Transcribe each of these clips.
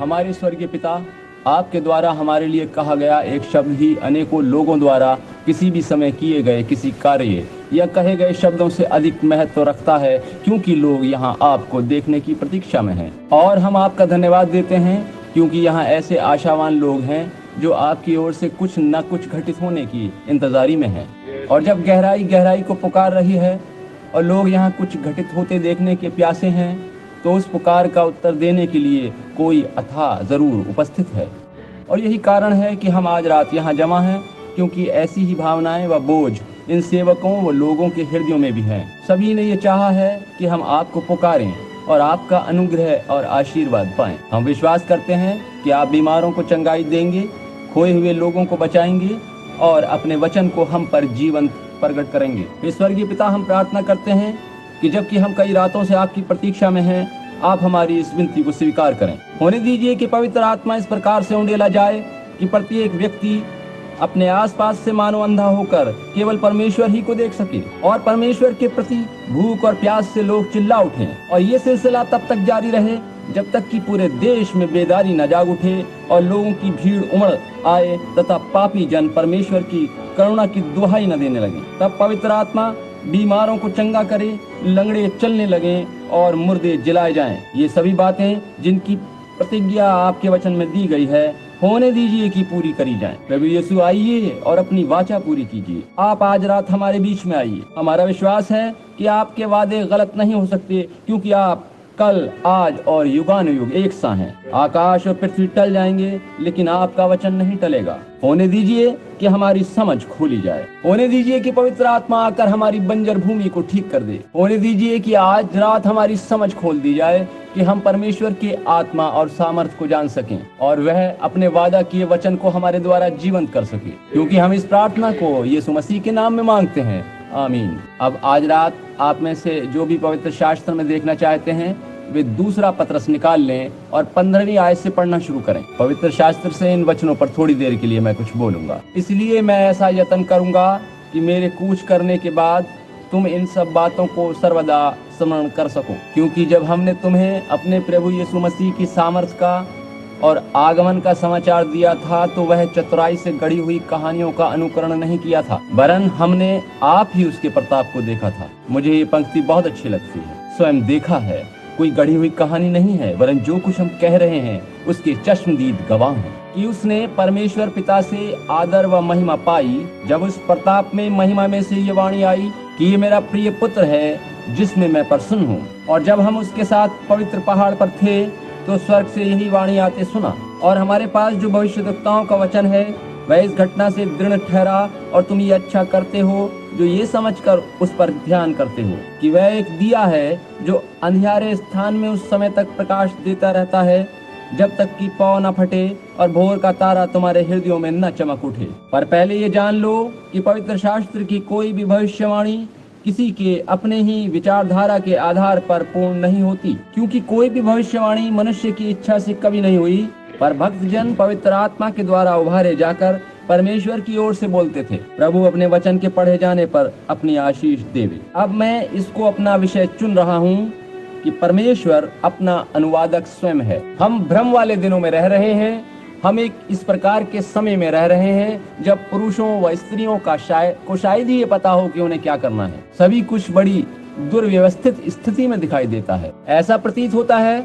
हमारे स्वर्गीय पिता, आपके द्वारा हमारे लिए कहा गया एक शब्द ही अनेकों लोगों द्वारा किसी भी समय किए गए किसी कार्य या कहे गए शब्दों से अधिक महत्व रखता है, क्योंकि लोग यहाँ आपको देखने की प्रतीक्षा में हैं। और हम आपका धन्यवाद देते हैं क्योंकि यहाँ ऐसे आशावान लोग हैं जो आपकी ओर से कुछ न कुछ घटित होने की इंतजारी में हैं। और जब गहराई गहराई को पुकार रही है और लोग यहाँ कुछ घटित होते देखने के प्यासे हैं, तो उस पुकार का उत्तर देने के लिए कोई अथाह जरूर उपस्थित है। और यही कारण है कि हम आज रात यहाँ जमा हैं, क्योंकि ऐसी ही भावनाएं व बोझ इन सेवकों व लोगों के हृदयों में भी हैं। सभी ने ये चाहा है कि हम आपको पुकारें और आपका अनुग्रह और आशीर्वाद पाएं। हम विश्वास करते हैं कि आप बीमारों को चंगाई देंगे, खोए हुए लोगों को बचाएंगे और अपने वचन को हम पर जीवंत प्रकट करेंगे। हे स्वर्गीय पिता, हम प्रार्थना करते हैं कि जबकि हम कई रातों से आपकी प्रतीक्षा में हैं, आप हमारी इस विनती को स्वीकार करें। होने दीजिए कि पवित्र आत्मा इस प्रकार से उंडेला जाए कि प्रत्येक व्यक्ति अपने आसपास से मानो अंधा होकर केवल परमेश्वर ही को देख सके और परमेश्वर के प्रति भूख और प्यास से लोग चिल्ला उठें। और ये सिलसिला तब तक जारी रहे जब तक कि पूरे देश में बेदारी न जाग उठे और लोगों की भीड़ उमड़ आए तथा पापी जन परमेश्वर की करुणा की दुहाई न देने लगे। तब पवित्र आत्मा बीमारों को चंगा करे, लंगड़े चलने लगे और मुर्दे जलाए जाएं। ये सभी बातें जिनकी प्रतिज्ञा आपके वचन में दी गई है, होने दीजिए कि पूरी करी जाएं। प्रभु यीशु, आइए और अपनी वाचा पूरी कीजिए। आप आज रात हमारे बीच में आइए। हमारा विश्वास है कि आपके वादे गलत नहीं हो सकते, क्योंकि आप कल, आज और युगानुयुग एक सा हैं। आकाश और पृथ्वी टल जाएंगे, लेकिन आपका वचन नहीं टलेगा। होने दीजिए कि हमारी समझ खोली जाए। होने दीजिए कि पवित्र आत्मा आकर हमारी बंजर भूमि को ठीक कर दे। होने दीजिए कि आज रात हमारी समझ खोल दी जाए कि हम परमेश्वर के आत्मा और सामर्थ को जान सकें और वह अपने वादा किए वचन को हमारे द्वारा जीवंत कर सके, क्योंकि हम इस प्रार्थना को यीशु मसीह के नाम में मांगते हैं, आमीन। अब आज रात आप में से जो भी पवित्र शास्त्र में देखना चाहते हैं, वे दूसरा पत्रस निकाल लें और 15वीं आयत से पढ़ना शुरू करें। पवित्र शास्त्र से इन वचनों पर थोड़ी देर के लिए मैं कुछ बोलूंगा। इसलिए मैं ऐसा यत्न करूंगा कि मेरे कूच करने के बाद तुम इन सब बातों को सर्वदा स्मरण कर सको, क्योंकि जब हमने तुम्हें अपने प्रभु यीशु मसीह की सामर्थ का और आगमन का समाचार दिया था, तो वह चतुराई से गढ़ी हुई कहानियों का अनुकरण नहीं किया था, वरन हमने आप ही उसके प्रताप को देखा था। मुझे ये पंक्ति बहुत अच्छी लगती है। स्वयं देखा है, कोई गढ़ी हुई कहानी नहीं है, वरन जो कुछ हम कह रहे हैं उसके चश्मदीद गवाह हैं कि उसने परमेश्वर पिता से आदर व महिमा पाई, जब उस प्रताप में महिमा में से ये वाणी आई कि ये मेरा प्रिय पुत्र है जिसमें मैं प्रसन्न हूँ। और जब हम उसके साथ पवित्र पहाड़ पर थे, तो स्वर्ग से यही वाणी आते सुना। और हमारे पास जो भविष्यद्वक्ताओं का वचन है, वह इस घटना से दृढ़ ठहरा, और तुम ये अच्छा करते हो जो ये समझकर उस पर ध्यान करते हो कि वह एक दिया है जो अंधियारे स्थान में उस समय तक प्रकाश देता रहता है, जब तक कि पौ न फटे और भोर का तारा तुम्हारे हृदयों में न चमक उठे। पर पहले ये जान लो कि पवित्र शास्त्र की कोई भी भविष्यवाणी किसी के अपने ही विचारधारा के आधार पर पूर्ण नहीं होती, क्योंकि कोई भी भविष्यवाणी मनुष्य की इच्छा से कभी नहीं हुई, पर भक्तजन पवित्र आत्मा के द्वारा उभारे जाकर परमेश्वर की ओर से बोलते थे। प्रभु अपने वचन के पढ़े जाने पर अपनी आशीष देवे। अब मैं इसको अपना विषय चुन रहा हूँ कि परमेश्वर अपना अनुवादक स्वयं है। हम भ्रम वाले दिनों में रह रहे हैं। हम एक इस प्रकार के समय में रह रहे हैं जब पुरुषों व स्त्रियों का शायद ही ये पता हो कि उन्हें क्या करना है। सभी कुछ बड़ी दुर्व्यवस्थित स्थिति में दिखाई देता है। ऐसा प्रतीत होता है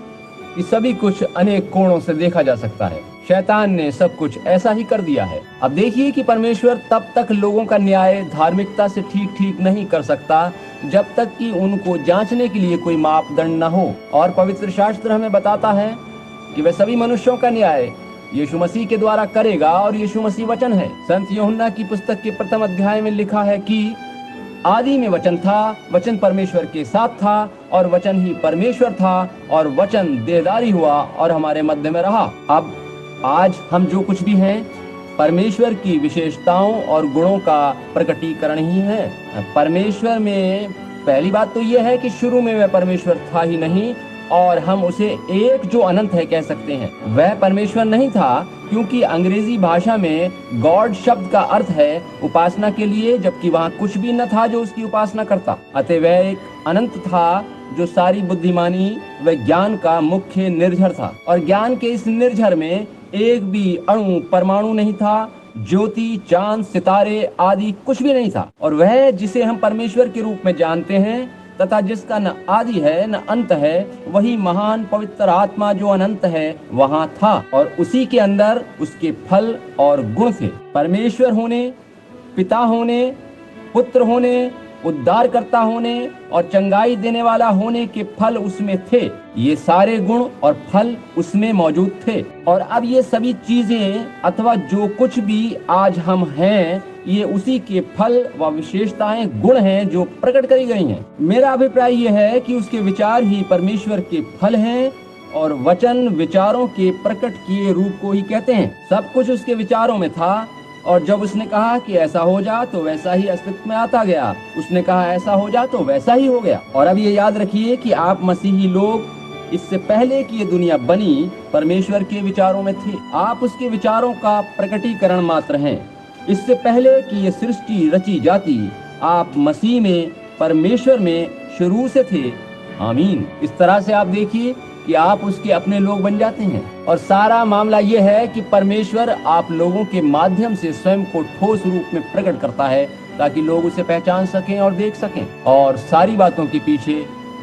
कि सभी कुछ अनेक कोणों से देखा जा सकता है। शैतान ने सब कुछ ऐसा ही कर दिया है। अब देखिए कि परमेश्वर तब तक लोगों का न्याय धार्मिकता से ठीक नहीं कर सकता जब तक कि उनको जांचने के लिए कोई मापदंड न हो। और पवित्र शास्त्र हमें बताता है कि वह सभी मनुष्यों का न्याय यीशु मसीह के द्वारा करेगा, और यीशु मसीह वचन है। संत यूहन्ना की पुस्तक के प्रथम अध्याय में लिखा है कि आदि में वचन था, वचन परमेश्वर के साथ था, और वचन ही परमेश्वर था, और वचन देहधारी हुआ और हमारे मध्य में रहा। अब आज हम जो कुछ भी हैं, परमेश्वर की विशेषताओं और गुणों का प्रकटीकरण ही है। परमेश्वर में पहली बात तो यह है कि शुरू में वह परमेश्वर था ही नहीं, और हम उसे एक जो अनंत है कह सकते हैं। वह परमेश्वर नहीं था, क्योंकि अंग्रेजी भाषा में गॉड शब्द का अर्थ है उपासना के लिए, जबकि वहाँ कुछ भी न था जो उसकी उपासना करता। अतः वह एक अनंत था जो सारी बुद्धिमानी व ज्ञान का मुख्य निर्झर था, और ज्ञान के इस निर्झर में एक भी अणु परमाणु नहीं था, ज्योति, चांद, सितारे आदि कुछ भी नहीं था। और वह जिसे हम परमेश्वर के रूप में जानते हैं तथा जिसका न आदि है न अंत है, वही महान पवित्र आत्मा जो अनंत है वहाँ था, और उसी के अंदर उसके फल और गुण थे। परमेश्वर होने, पिता होने, पुत्र होने, उद्धारकर्ता होने और चंगाई देने वाला होने के फल उसमें थे। ये सारे गुण और फल उसमें मौजूद थे। और अब ये सभी चीजें अथवा जो कुछ भी आज हम हैं, ये उसी के फल व विशेषताएं, गुण हैं जो प्रकट करी गई हैं। मेरा अभिप्राय ये है कि उसके विचार ही परमेश्वर के फल हैं, और वचन विचारों के प्रकट किए रूप को ही कहते हैं। सब कुछ उसके विचारों में था, और जब उसने कहा कि ऐसा हो जा तो वैसा ही अस्तित्व में आता गया। उसने कहा ऐसा हो जा तो वैसा ही हो गया। और अब ये याद रखिए कि आप मसीही लोग इससे पहले कि ये दुनिया बनी परमेश्वर के विचारों में थे। आप उसके विचारों का प्रकटीकरण मात्र हैं। इससे पहले कि ये सृष्टि रची जाती, आप मसीह में, परमेश्वर में शुरू से थे। आमीन। इस तरह से आप देखिए कि आप उसके अपने लोग बन जाते हैं। और सारा मामला ये है कि परमेश्वर आप लोगों के माध्यम से स्वयं को ठोस रूप में प्रकट करता है, ताकि लोग उसे पहचान सकें और देख सकें। और सारी बातों के पीछे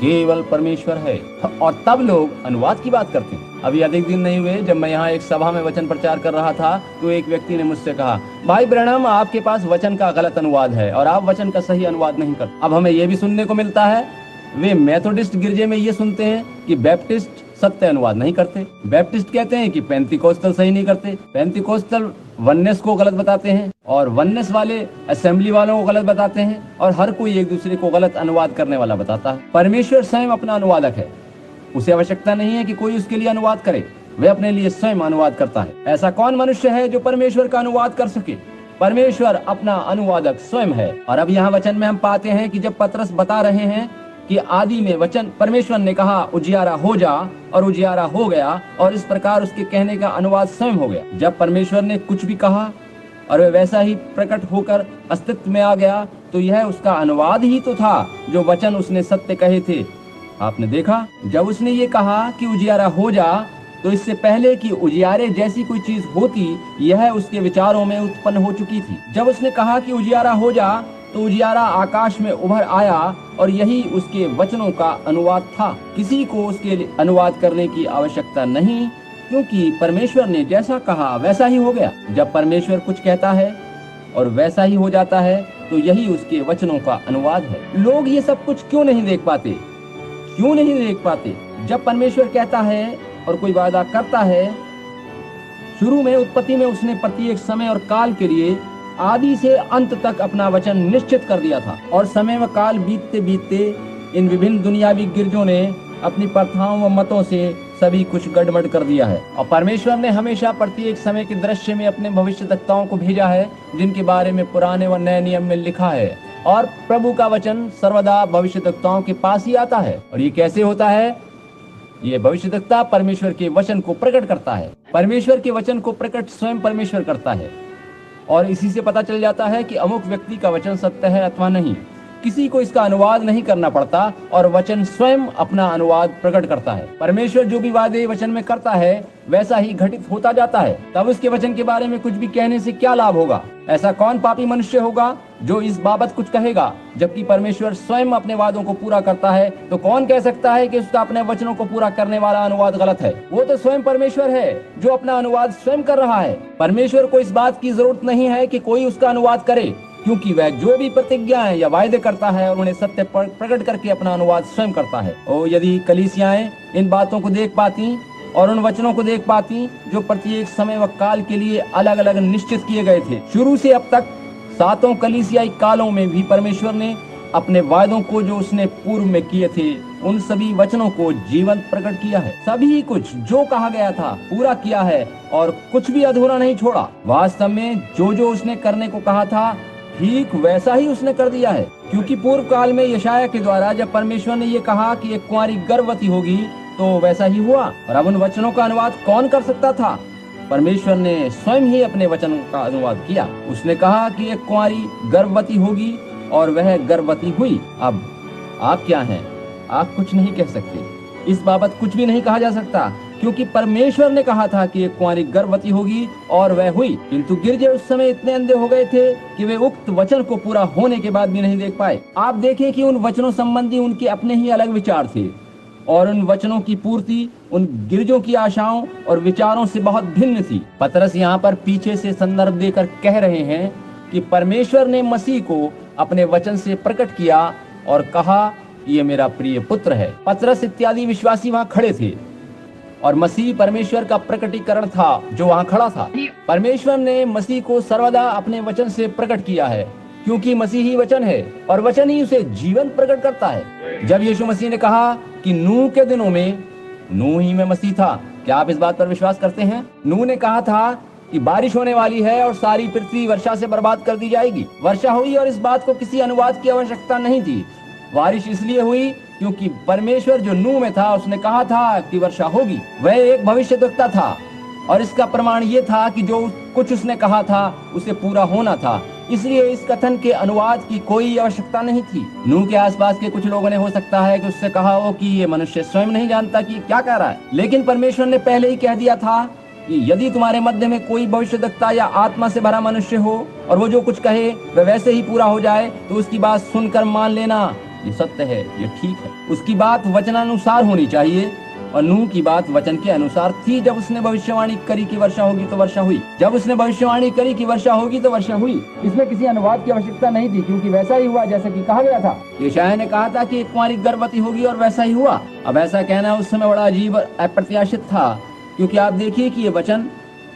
केवल परमेश्वर है। और तब लोग अनुवाद की बात करते हैं। अभी अधिक दिन नहीं हुए जब मैं यहाँ एक सभा में वचन प्रचार कर रहा था, तो एक व्यक्ति ने मुझसे कहा, भाई ब्रैनम, आपके पास वचन का गलत अनुवाद है और आप वचन का सही अनुवाद नहीं करते। अब हमें ये भी सुनने को मिलता है, वे मेथोडिस्ट गिरजे में ये सुनते हैं कि बैप्टिस्ट सत्य अनुवाद नहीं करते। बैप्टिस्ट कहते हैं कि पेंतिकोस्टल सही नहीं करते। पेंतिकोस्टल वननेस को गलत बताते हैं, और वननेस वाले असेंबली वालों को गलत बताते हैं, और हर कोई एक दूसरे को गलत अनुवाद करने वाला बताता है। परमेश्वर स्वयं अपना अनुवादक है। उसे आवश्यकता नहीं है कि कोई उसके लिए अनुवाद करे, वह अपने लिए स्वयं अनुवाद करता है। ऐसा कौन मनुष्य है जो परमेश्वर का अनुवाद कर सके? परमेश्वर अपना अनुवादक स्वयं है। और अब यहाँ वचन में हम पाते हैं कि जब पतरस बता रहे हैं कि आदि में वचन परमेश्वर ने कहा उजियारा हो जा, और उजियारा हो गया, और इस प्रकार उसके कहने का अनुवाद स्वयं हो गया। जब परमेश्वर ने कुछ भी कहा और वह वैसा ही प्रकट होकर अस्तित्व में आ गया, तो यह उसका अनुवाद ही तो था जो वचन उसने सत्य कहे थे। आपने देखा, जब उसने ये कहा कि उजियारा हो जा, तो इससे पहले कि उजियारे जैसी कोई चीज होती, यह उसके विचारों में उत्पन्न हो चुकी थी। जब उसने कहा कि उजियारा हो जा, तो उजियारा आकाश में उभर आया, और यही उसके वचनों का अनुवाद था। किसी को उसके अनुवाद करने की आवश्यकता नहीं, क्योंकि परमेश्वर ने जैसा कहा वैसा ही हो गया। जब परमेश्वर कुछ कहता है और वैसा ही हो जाता है, तो यही उसके वचनों का अनुवाद है। लोग ये सब कुछ क्यों नहीं देख पाते? क्यों नहीं देख पाते? जब परमेश्वर कहता है और कोई वादा करता है, शुरू में उत्पत्ति में उसने प्रत्येक समय और काल के लिए आदि से अंत तक अपना वचन निश्चित कर दिया था। और समय व काल बीतते बीतते इन विभिन्न दुनियावी गिरजों ने अपनी प्रथाओं व मतों से सभी कुछ गड़बड़ कर दिया है। और परमेश्वर ने हमेशा प्रत्येक समय के दृश्य में अपने भविष्यद्वक्ताओं को भेजा है, जिनके बारे में पुराने व नए नियम में लिखा है। और प्रभु का वचन सर्वदा भविष्यद्वक्ताओं के पास ही आता है। और ये कैसे होता है? ये भविष्यद्वक्ता परमेश्वर के वचन को प्रकट करता है। परमेश्वर के वचन को प्रकट स्वयं परमेश्वर करता है, और इसी से पता चल जाता है कि अमुक व्यक्ति का वचन सत्य है अथवा नहीं। किसी को इसका अनुवाद नहीं करना पड़ता, और वचन स्वयं अपना अनुवाद प्रकट करता है। परमेश्वर जो भी वादे वचन में करता है वैसा ही घटित होता जाता है। तब उसके वचन के बारे में कुछ भी कहने से क्या लाभ होगा? ऐसा कौन पापी मनुष्य होगा जो इस बाबत कुछ कहेगा? जबकि परमेश्वर स्वयं अपने वादों को पूरा करता है, तो कौन कह सकता है कि उसका अपने वचनों को पूरा करने वाला अनुवाद गलत है? वो तो स्वयं परमेश्वर है जो अपना अनुवाद स्वयं कर रहा है। परमेश्वर को इस बात की जरूरत नहीं है कि कोई उसका अनुवाद करे, क्योंकि वह जो भी प्रतिज्ञाएं या वायदे करता है और उन्हें सत्य प्रकट करके अपना अनुवाद स्वयं करता है। और यदि कलीसियाएं इन बातों को देख पाती और उन वचनों को देख पाती जो प्रत्येक समय व काल के लिए अलग अलग निश्चित किए गए थे, शुरू से अब तक 7 कलीसियाई कालों में भी परमेश्वर ने अपने वायदों को जो उसने पूर्व में किए थे, उन सभी वचनों को जीवंत प्रकट किया है। सभी कुछ जो कहा गया था पूरा किया है, और कुछ भी अधूरा नहीं छोड़ा। वास्तव में जो जो उसने करने को कहा था, ठीक वैसा ही उसने कर दिया है। क्योंकि पूर्व काल में यशायाह के द्वारा जब परमेश्वर ने ये कहा कि एक कुंवारी गर्भवती होगी तो वैसा ही हुआ। और अब उन वचनों का अनुवाद कौन कर सकता था? परमेश्वर ने स्वयं ही अपने वचन का अनुवाद किया। उसने कहा कि एक कुंवारी गर्भवती होगी और वह गर्भवती हुई। अब आप क्या हैं? आप कुछ नहीं कह सकते, इस बाबत कुछ भी नहीं कहा जा सकता, क्योंकि परमेश्वर ने कहा था कि एक कुंवारी गर्भवती होगी और वह हुई। किंतु गिरजे उस समय इतने अंधे हो गए थे कि वे उक्त वचन को पूरा होने के बाद भी नहीं देख पाए। आप देखें कि उन वचनों संबंधी उनके अपने ही अलग विचार थे और उन वचनों की पूर्ति उन गिरजों की आशाओं और विचारों से बहुत भिन्न थी। पतरस यहाँ पर पीछे से संदर्भ देकर कह रहे हैं कि परमेश्वर ने मसीह को अपने वचन से प्रकट किया और कहा, ये मेरा प्रिय पुत्र है। पतरस इत्यादि विश्वासी वहां खड़े थे और मसीह परमेश्वर का प्रकटीकरण था जो वहां खड़ा था। परमेश्वर ने मसीह को सर्वदा अपने वचन से प्रकट किया है, क्योंकि मसीह ही वचन है और वचन ही उसे जीवन प्रकट करता है। जब यीशु मसीह ने कहा कि नूह के दिनों में नूह ही में मसीह था, क्या आप इस बात पर विश्वास करते हैं? नूह ने कहा था कि बारिश होने वाली है और सारी पृथ्वी वर्षा से बर्बाद कर दी जाएगी। वर्षा हुई और इस बात को किसी अनुवाद की आवश्यकता नहीं थी। बारिश इसलिए हुई क्योंकि परमेश्वर जो नूह में था उसने कहा था कि वर्षा होगी। वह एक भविष्यद्वक्ता था और इसका प्रमाण ये था कि जो कुछ उसने कहा था उसे पूरा होना था, इसलिए इस कथन के अनुवाद की कोई आवश्यकता नहीं थी। नूह के आसपास के कुछ लोगों ने हो सकता है कि उससे कहा हो कि ये मनुष्य स्वयं नहीं जानता कि क्या कह रहा है, लेकिन परमेश्वर ने पहले ही कह दिया था कि यदि तुम्हारे मध्य में कोई भविष्यद्वक्ता या आत्मा से भरा मनुष्य हो और वो जो कुछ कहे वह वैसे ही पूरा हो जाए, तो उसकी बात सुनकर मान लेना, ये सत्य है, ये ठीक है। उसकी बात वचनानुसार होनी चाहिए और नूह की बात वचन के अनुसार थी। जब उसने भविष्यवाणी करी कि वर्षा होगी तो वर्षा हुई। जब उसने भविष्यवाणी करी कि वर्षा होगी तो वर्षा हुई। इसमें किसी अनुवाद की आवश्यकता नहीं थी, क्योंकि वैसा ही हुआ जैसा कि कहा गया था। यशायाह ने कहा था कि एक कुंवारी गर्भवती होगी और वैसा ही हुआ। अब ऐसा कहना उस समय बड़ा अजीब और अप्रत्याशित था, क्योंकि आप देखिए कि ये वचन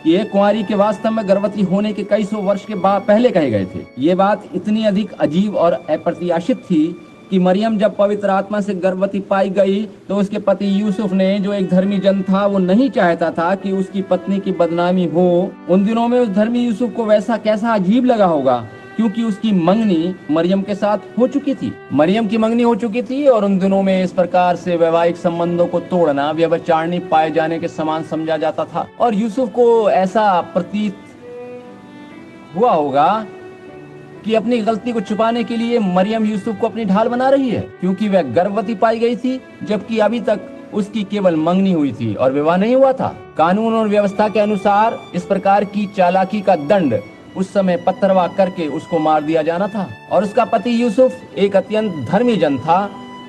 ये कुंवारी के वास्तव में गर्भवती होने के कई सौ वर्ष के बाद पहले कहे गए थे। ये बात इतनी अधिक अजीब और अप्रत्याशित थी कि मरियम जब पवित्र आत्मा से गर्भवती पाई गई तो उसके पति यूसुफ ने, जो एक धर्मी जन था, वो नहीं चाहता था कि उसकी पत्नी की बदनामी हो। उन दिनों में उस धर्मी यूसुफ को वैसा कैसा अजीब लगा होगा, क्योंकि उसकी मंगनी मरियम के साथ हो चुकी थी। मरियम की मंगनी हो चुकी थी और उन दिनों में इस प्रकार से वैवाहिक संबंधों को तोड़ना व्यभिचारिणी पाए जाने के समान समझा जाता था। और यूसुफ को ऐसा प्रतीत हुआ होगा कि अपनी गलती को छुपाने के लिए मरियम यूसुफ को अपनी ढाल बना रही है, क्योंकि वह गर्भवती पाई गई थी, जबकि अभी तक उसकी केवल मंगनी हुई थी और विवाह नहीं हुआ था। कानून और व्यवस्था के अनुसार इस प्रकार की चालाकी का दंड उस समय पत्थरवाह करके उसको मार दिया जाना था। और उसका पति यूसुफ एक अत्यंत धर्मी जन था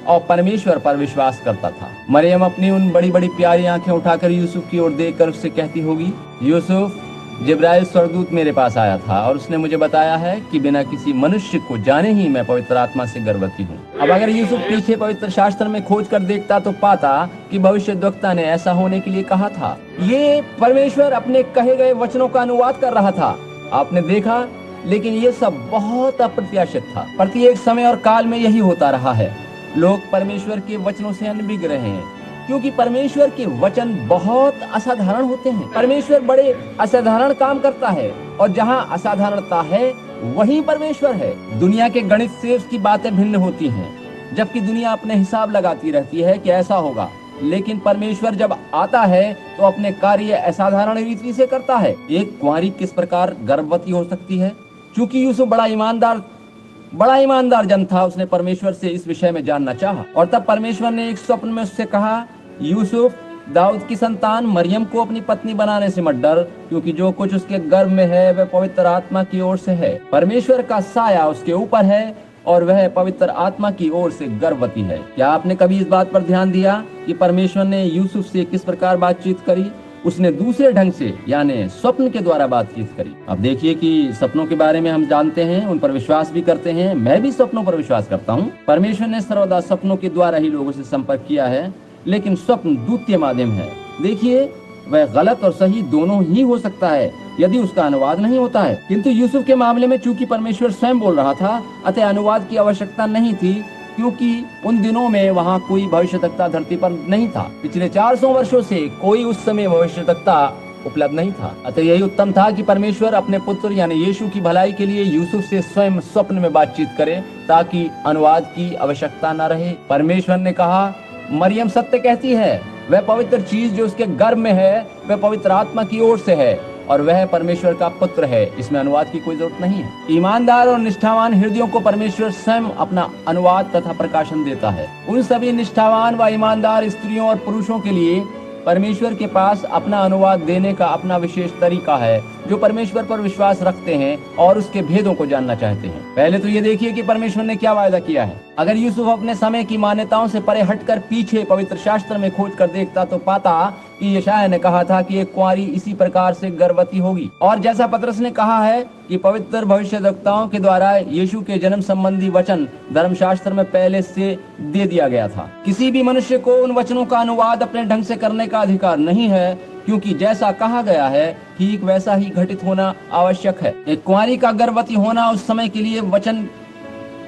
और परमेश्वर पर विश्वास करता था। मरियम अपनी उन बड़ी बड़ी प्यारी आंखें उठाकर यूसुफ की ओर देखकर उससे कहती होगी, यूसुफ, जिब्राइल स्वर्गदूत मेरे पास आया था और उसने मुझे बताया है कि बिना किसी मनुष्य को जाने ही मैं पवित्र आत्मा से गर्भवती हूँ। अब अगर यूसुफ पीछे पवित्र शास्त्र में खोज कर देखता तो पाता कि भविष्यद्वक्ता ने ऐसा होने के लिए कहा था। ये परमेश्वर अपने कहे गए वचनों का अनुवाद कर रहा था, आपने देखा। लेकिन ये सब बहुत अप्रत्याशित था। प्रत्येक समय और काल में यही होता रहा है। लोग परमेश्वर के वचनों से अनभिज्ञ रहे हैं, क्योंकि परमेश्वर के वचन बहुत असाधारण होते हैं। परमेश्वर बड़े असाधारण काम करता है और जहाँ असाधारणता है वहीं परमेश्वर है। दुनिया के गणित से उसकी बातें भिन्न होती हैं, जबकि दुनिया अपने हिसाब लगाती रहती है कि ऐसा होगा, लेकिन परमेश्वर जब आता है तो अपने कार्य असाधारण रीति से करता है। एक कुंवारी किस प्रकार गर्भवती हो सकती है? क्योंकि यूसुफ बड़ा ईमानदार जन था, उसने परमेश्वर से इस विषय में जानना चाहा और तब परमेश्वर ने एक स्वप्न में उससे कहा, यूसुफ, दाऊद की संतान मरियम को अपनी पत्नी बनाने से मत डर, क्योंकि जो कुछ उसके गर्भ में है वह पवित्र आत्मा की ओर से है। परमेश्वर का साया उसके ऊपर है और वह पवित्र आत्मा की ओर से गर्भवती है। क्या आपने कभी इस बात पर ध्यान दिया कि परमेश्वर ने यूसुफ से किस प्रकार बातचीत करी? उसने दूसरे ढंग से, यानी स्वप्न के द्वारा बातचीत करी। अब देखिए कि सपनों के बारे में हम जानते हैं, उन पर विश्वास भी करते हैं। मैं भी सपनों पर विश्वास करता हूँ। परमेश्वर ने सर्वदा सपनों के द्वारा ही लोगों से संपर्क किया है, लेकिन स्वप्न द्वितीय माध्यम है। देखिए, वह गलत और सही दोनों ही हो सकता है यदि उसका अनुवाद नहीं होता है। किंतु यूसुफ के मामले में चूंकि परमेश्वर स्वयं बोल रहा था, अतः अनुवाद की आवश्यकता नहीं थी, क्योंकि उन दिनों में वहाँ कोई भविष्यद्वक्ता धरती पर नहीं था। पिछले 400 वर्षों से कोई उस समय भविष्यद्वक्ता उपलब्ध नहीं था। अतः यही उत्तम था कि परमेश्वर अपने पुत्र यानी यीशु की भलाई के लिए यूसुफ से स्वयं स्वप्न में बातचीत करे, ताकि अनुवाद की आवश्यकता न रहे। परमेश्वर ने कहा, मरियम सत्य कहती है, वह पवित्र चीज जो उसके गर्भ में है वह पवित्र आत्मा की ओर से है और वह परमेश्वर का पुत्र है। इसमें अनुवाद की कोई जरूरत नहीं है। ईमानदार और निष्ठावान हृदयों को परमेश्वर स्वयं अपना अनुवाद तथा प्रकाशन देता है। उन सभी निष्ठावान व ईमानदार स्त्रियों और पुरुषों के लिए परमेश्वर के पास अपना अनुवाद देने का अपना विशेष तरीका है, जो परमेश्वर पर विश्वास रखते हैं और उसके भेदों को जानना चाहते हैं। पहले तो ये देखिए कि परमेश्वर ने क्या वायदा किया है। अगर यूसुफ अपने समय की मान्यताओं से परे हटकर पीछे पवित्र शास्त्र में खोज कर देखता तो पाता कि यशायाह ने कहा था कि एक कुंवारी इसी प्रकार से गर्भवती होगी, और जैसा पतरस ने कहा है कि पवित्र भविष्यद्वक्ताओं के द्वारा यीशु के जन्म संबंधी वचन धर्मशास्त्र में पहले से दे दिया गया था। किसी भी मनुष्य को उन वचनों का अनुवाद अपने ढंग से करने का अधिकार नहीं है, क्योंकि जैसा कहा गया है ठीक वैसा ही घटित होना आवश्यक है। एक कुंवारी का गर्भवती होना उस समय के लिए वचन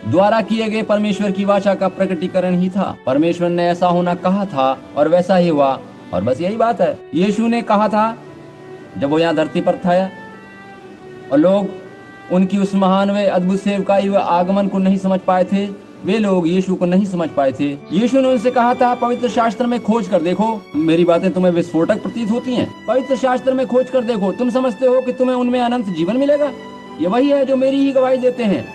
द्वारा किए गए परमेश्वर की वाचा का प्रकटीकरण ही था। परमेश्वर ने ऐसा होना कहा था और वैसा ही हुआ, और बस यही बात है। यीशु ने कहा था जब वो यहाँ धरती पर था और लोग उनकी उस महान व अद्भुत सेवकाई व आगमन को नहीं समझ पाए थे, वे लोग यीशु को नहीं समझ पाए थे। यीशु ने उनसे कहा था पवित्र शास्त्र में खोज कर देखो। मेरी बातें तुम्हें विस्फोटक प्रतीत होती हैं? पवित्र शास्त्र में खोज कर देखो, तुम समझते हो कि तुम्हें उनमें अनंत जीवन मिलेगा? ये वही है जो मेरी ही गवाही देते हैं।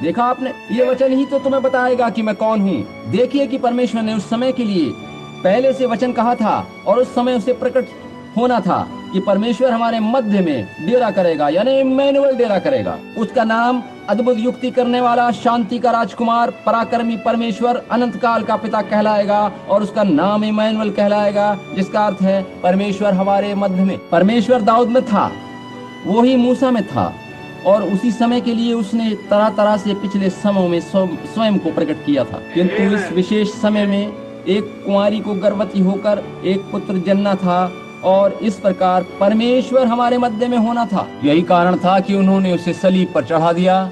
देखा आपने, ये वचन ही तो तुम्हें बताएगा कि मैं कौन हूँ। देखिए कि परमेश्वर ने उस समय के लिए पहले से वचन कहा था और उस समय उसे प्रकट होना था कि परमेश्वर हमारे मध्य में डेरा करेगा, यानी इम्मानुएल डेरा करेगा। उसका नाम अद्भुत युक्ति करने वाला, शांति का राजकुमार, पराक्रमी परमेश्वर, अनंत काल का पिता कहलाएगा, और उसका नाम इम्मानुएल कहलाएगा, जिसका अर्थ है परमेश्वर हमारे मध्य में। परमेश्वर दाऊद में था, वो ही मूसा में था, और उसी समय के लिए उसने तरह तरह से पिछले समयों में स्वयं को प्रकट किया था। किंतु इस विशेष समय में एक कुंवारी को गर्भवती होकर एक पुत्र जन्ना था, और इस प्रकार परमेश्वर हमारे मध्य में होना था। यही कारण था कि उन्होंने उसे सलीब पर चढ़ा दिया,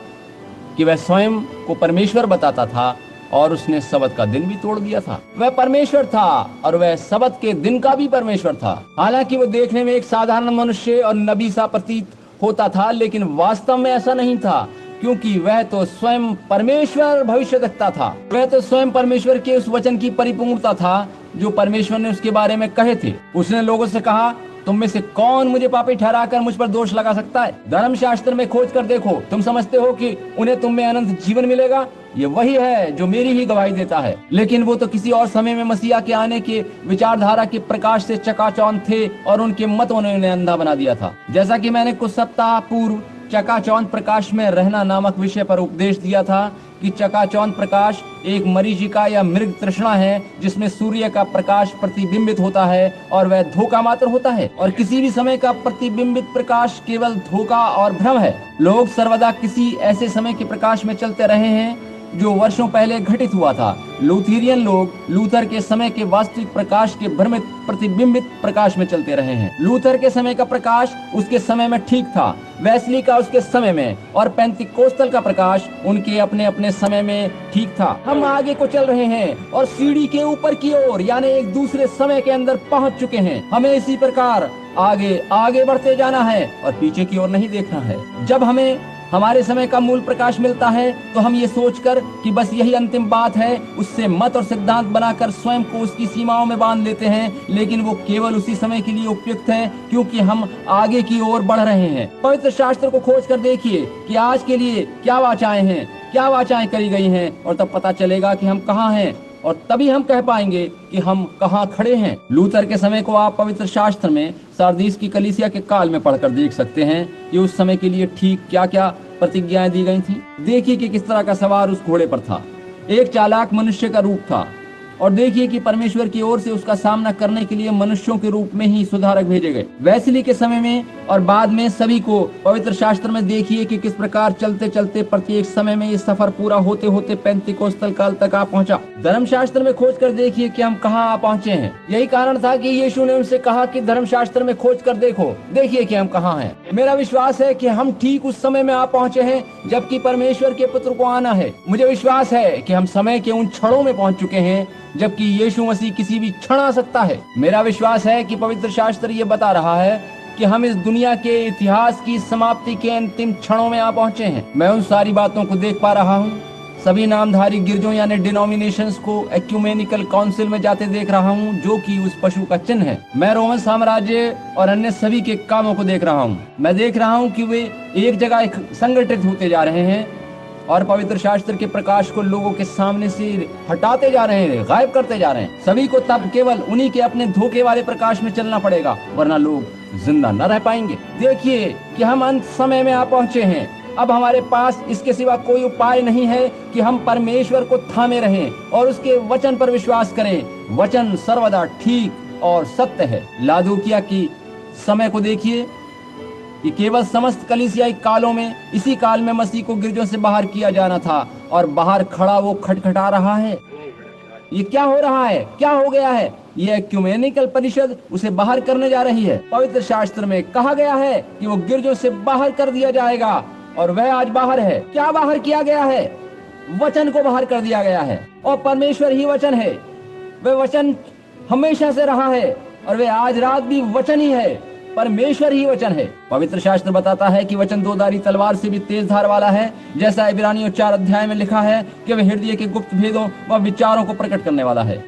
कि वह स्वयं को परमेश्वर बताता था, और उसने सबत का दिन भी तोड़ दिया था। वह परमेश्वर था और वह सबत के दिन का भी परमेश्वर था। हालांकि वो देखने में एक साधारण मनुष्य और नबी सा प्रतीत होता था, लेकिन वास्तव में ऐसा नहीं था, क्योंकि वह तो स्वयं परमेश्वर भविष्यद्वक्ता था। वह तो स्वयं परमेश्वर के उस वचन की परिपूर्णता था जो परमेश्वर ने उसके बारे में कहे थे। उसने लोगों से कहा, तुम में से कौन मुझे पापी ठहराकर मुझ पर दोष लगा सकता है? धर्मशास्त्र में खोज कर देखो, तुम समझते हो कि उन्हें तुम में अनंत जीवन मिलेगा? ये वही है जो मेरी ही गवाही देता है। लेकिन वो तो किसी और समय में मसीहा के आने के विचारधारा के प्रकाश से चकाचौंध थे, और उनके मतों ने उन्हें अंधा बना दिया था। जैसा कि मैंने कुछ सप्ताह पूर्व चकाचौंध प्रकाश में रहना नामक विषय पर उपदेश दिया था कि चकाचौंध प्रकाश एक मरीचिका या मृग तृष्णा है, जिसमें सूर्य का प्रकाश प्रतिबिंबित होता है और वह धोखा मात्र होता है, और किसी भी समय का प्रतिबिंबित प्रकाश केवल धोखा और भ्रम है। लोग सर्वदा किसी ऐसे समय के प्रकाश में चलते रहे हैं जो वर्षों पहले घटित हुआ था। लूथेरियन लोग लूथर के समय के वास्तविक प्रकाश के भ्रमित प्रतिबिंबित प्रकाश में चलते रहे हैं। लूथर के समय का प्रकाश उसके समय में ठीक था, वेस्ली का उसके समय में, और पेंतिकोस्टल का प्रकाश उनके अपने अपने समय में ठीक था। हम आगे को चल रहे हैं और सीढ़ी के ऊपर की ओर, यानी एक दूसरे समय के अंदर पहुंच चुके हैं। हमें इसी प्रकार आगे आगे बढ़ते जाना है और पीछे की ओर नहीं देखना है। जब हमें हमारे समय का मूल प्रकाश मिलता है तो हम ये सोचकर कि बस यही अंतिम बात है, उससे मत और सिद्धांत बनाकर स्वयं को उसकी सीमाओं में बांध लेते हैं, लेकिन वो केवल उसी समय के लिए उपयुक्त है, क्योंकि हम आगे की ओर बढ़ रहे हैं। पवित्र शास्त्र को खोज कर देखिए कि आज के लिए क्या वाचाएं हैं, क्या वाचाएं करी गई हैं, और तब पता चलेगा कि हम कहाँ हैं, और तभी हम कह पाएंगे कि हम कहाँ खड़े हैं। लूथर के समय को आप पवित्र शास्त्र में सारदीस की कलीसिया के काल में पढ़कर देख सकते हैं कि उस समय के लिए ठीक क्या क्या प्रतिज्ञाएं दी गई थी। देखिए कि किस तरह का सवार उस घोड़े पर था। एक चालाक मनुष्य का रूप था, और देखिए कि परमेश्वर की ओर से उसका सामना करने के लिए मनुष्यों के रूप में ही सुधारक भेजे गए। वेस्ली के समय में और बाद में सभी को पवित्र शास्त्र में देखिए कि किस प्रकार चलते चलते प्रत्येक समय में ये सफर पूरा होते होते पेंतिकोस्टल काल तक आ पहुंचा। धर्मशास्त्र में खोज कर देखिए कि हम कहाँ आ पहुंचे हैं। यही कारण था कि यीशु ने उनसे कहा कि धर्मशास्त्र में खोज कर देखो, देखिए कि हम कहाँ हैं। मेरा विश्वास है कि हम ठीक उस समय में आ पहुंचे हैं जबकि परमेश्वर के पुत्र को आना है। मुझे विश्वास है कि हम समय के उन क्षणों में पहुंच चुके हैं जबकि यीशु मसीह किसी भी क्षण आ सकता है। मेरा विश्वास है कि पवित्र शास्त्र ये बता रहा है कि हम इस दुनिया के इतिहास की समाप्ति के अंतिम क्षणों में आ पहुंचे हैं। मैं उन सारी बातों को देख पा रहा हूँ। सभी नामधारी गिरजों यानी डिनोमिनेशंस को एक्यूमेनिकल काउंसिल में जाते देख रहा हूँ, जो कि उस पशु का चिन्ह है। मैं रोमन साम्राज्य और अन्य सभी के कामों को देख रहा हूँ। मैं देख रहा हूँ कि वे एक जगह संगठित होते जा रहे हैं और पवित्र शास्त्र के प्रकाश को लोगों के सामने से हटाते जा रहे हैं, गायब करते जा रहे हैं। सभी को तब केवल उन्हीं के अपने धोखे वाले प्रकाश में चलना पड़ेगा, वरना लोग जिंदा न रह पाएंगे। देखिए कि हम अंत समय में आ पहुंचे हैं। अब हमारे पास इसके सिवा कोई उपाय नहीं है कि हम परमेश्वर को थामे रहें और उसके वचन पर विश्वास करें। वचन सर्वदा ठीक और सत्य है। लादुकिया की समय को देखिए कि केवल समस्त कलीसियाई कालों में इसी काल में मसीह को गिरजों से बाहर किया जाना था, और बाहर खड़ा वो खटखटा रहा है। ये क्या हो रहा है? क्या हो गया है? ये एक्यूमेनिकल परिषद उसे बाहर करने जा रही है। पवित्र शास्त्र में कहा गया है कि वो गिरजों से बाहर कर दिया जाएगा, और वह आज बाहर है। क्या बाहर किया गया है? वचन को बाहर कर दिया गया है, और परमेश्वर ही वचन है। वह वचन हमेशा से रहा है, और वह आज रात भी वचन ही है। परमेश्वर ही वचन है। पवित्र शास्त्र बताता है कि वचन दोधारी तलवार से भी तेज धार वाला है, जैसा इब्रानियों 4 अध्याय में लिखा है कि वह हृदय के गुप्त भेदों व विचारों को प्रकट करने वाला है।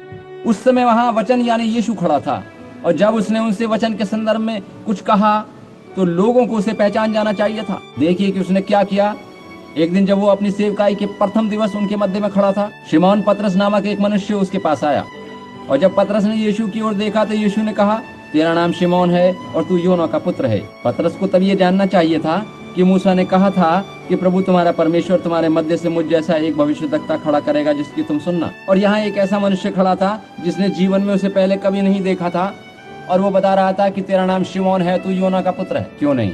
उस समय वहां वचन यानी यीशु खड़ा था, और जब उसने उनसे वचन के संदर्भ में कुछ कहा तो लोगों को उसे पहचान जाना चाहिए था। देखिए कि उसने क्या किया। एक दिन जब वो अपनी सेवकाई के प्रथम दिवस उनके मध्य में खड़ा था, शिमोन पतरस नामक एक मनुष्य उसके पास आया, और जब पतरस ने यीशु की ओर देखा तो यीशु ने कहा, तेरा नाम शिमोन है और तू योना का पुत्र है। पतरस को तब ये जानना चाहिए था कि मूसा ने कहा था कि प्रभु तुम्हारा परमेश्वर तुम्हारे मध्य से मुझ जैसा एक भविष्यद्वक्ता खड़ा करेगा जिसकी तुम सुनना। और यहाँ एक ऐसा मनुष्य खड़ा था जिसने जीवन में उसे पहले कभी नहीं देखा था, और वो बता रहा था कि तेरा नाम शिमोन है, तू योना का पुत्र है। क्यों नहीं?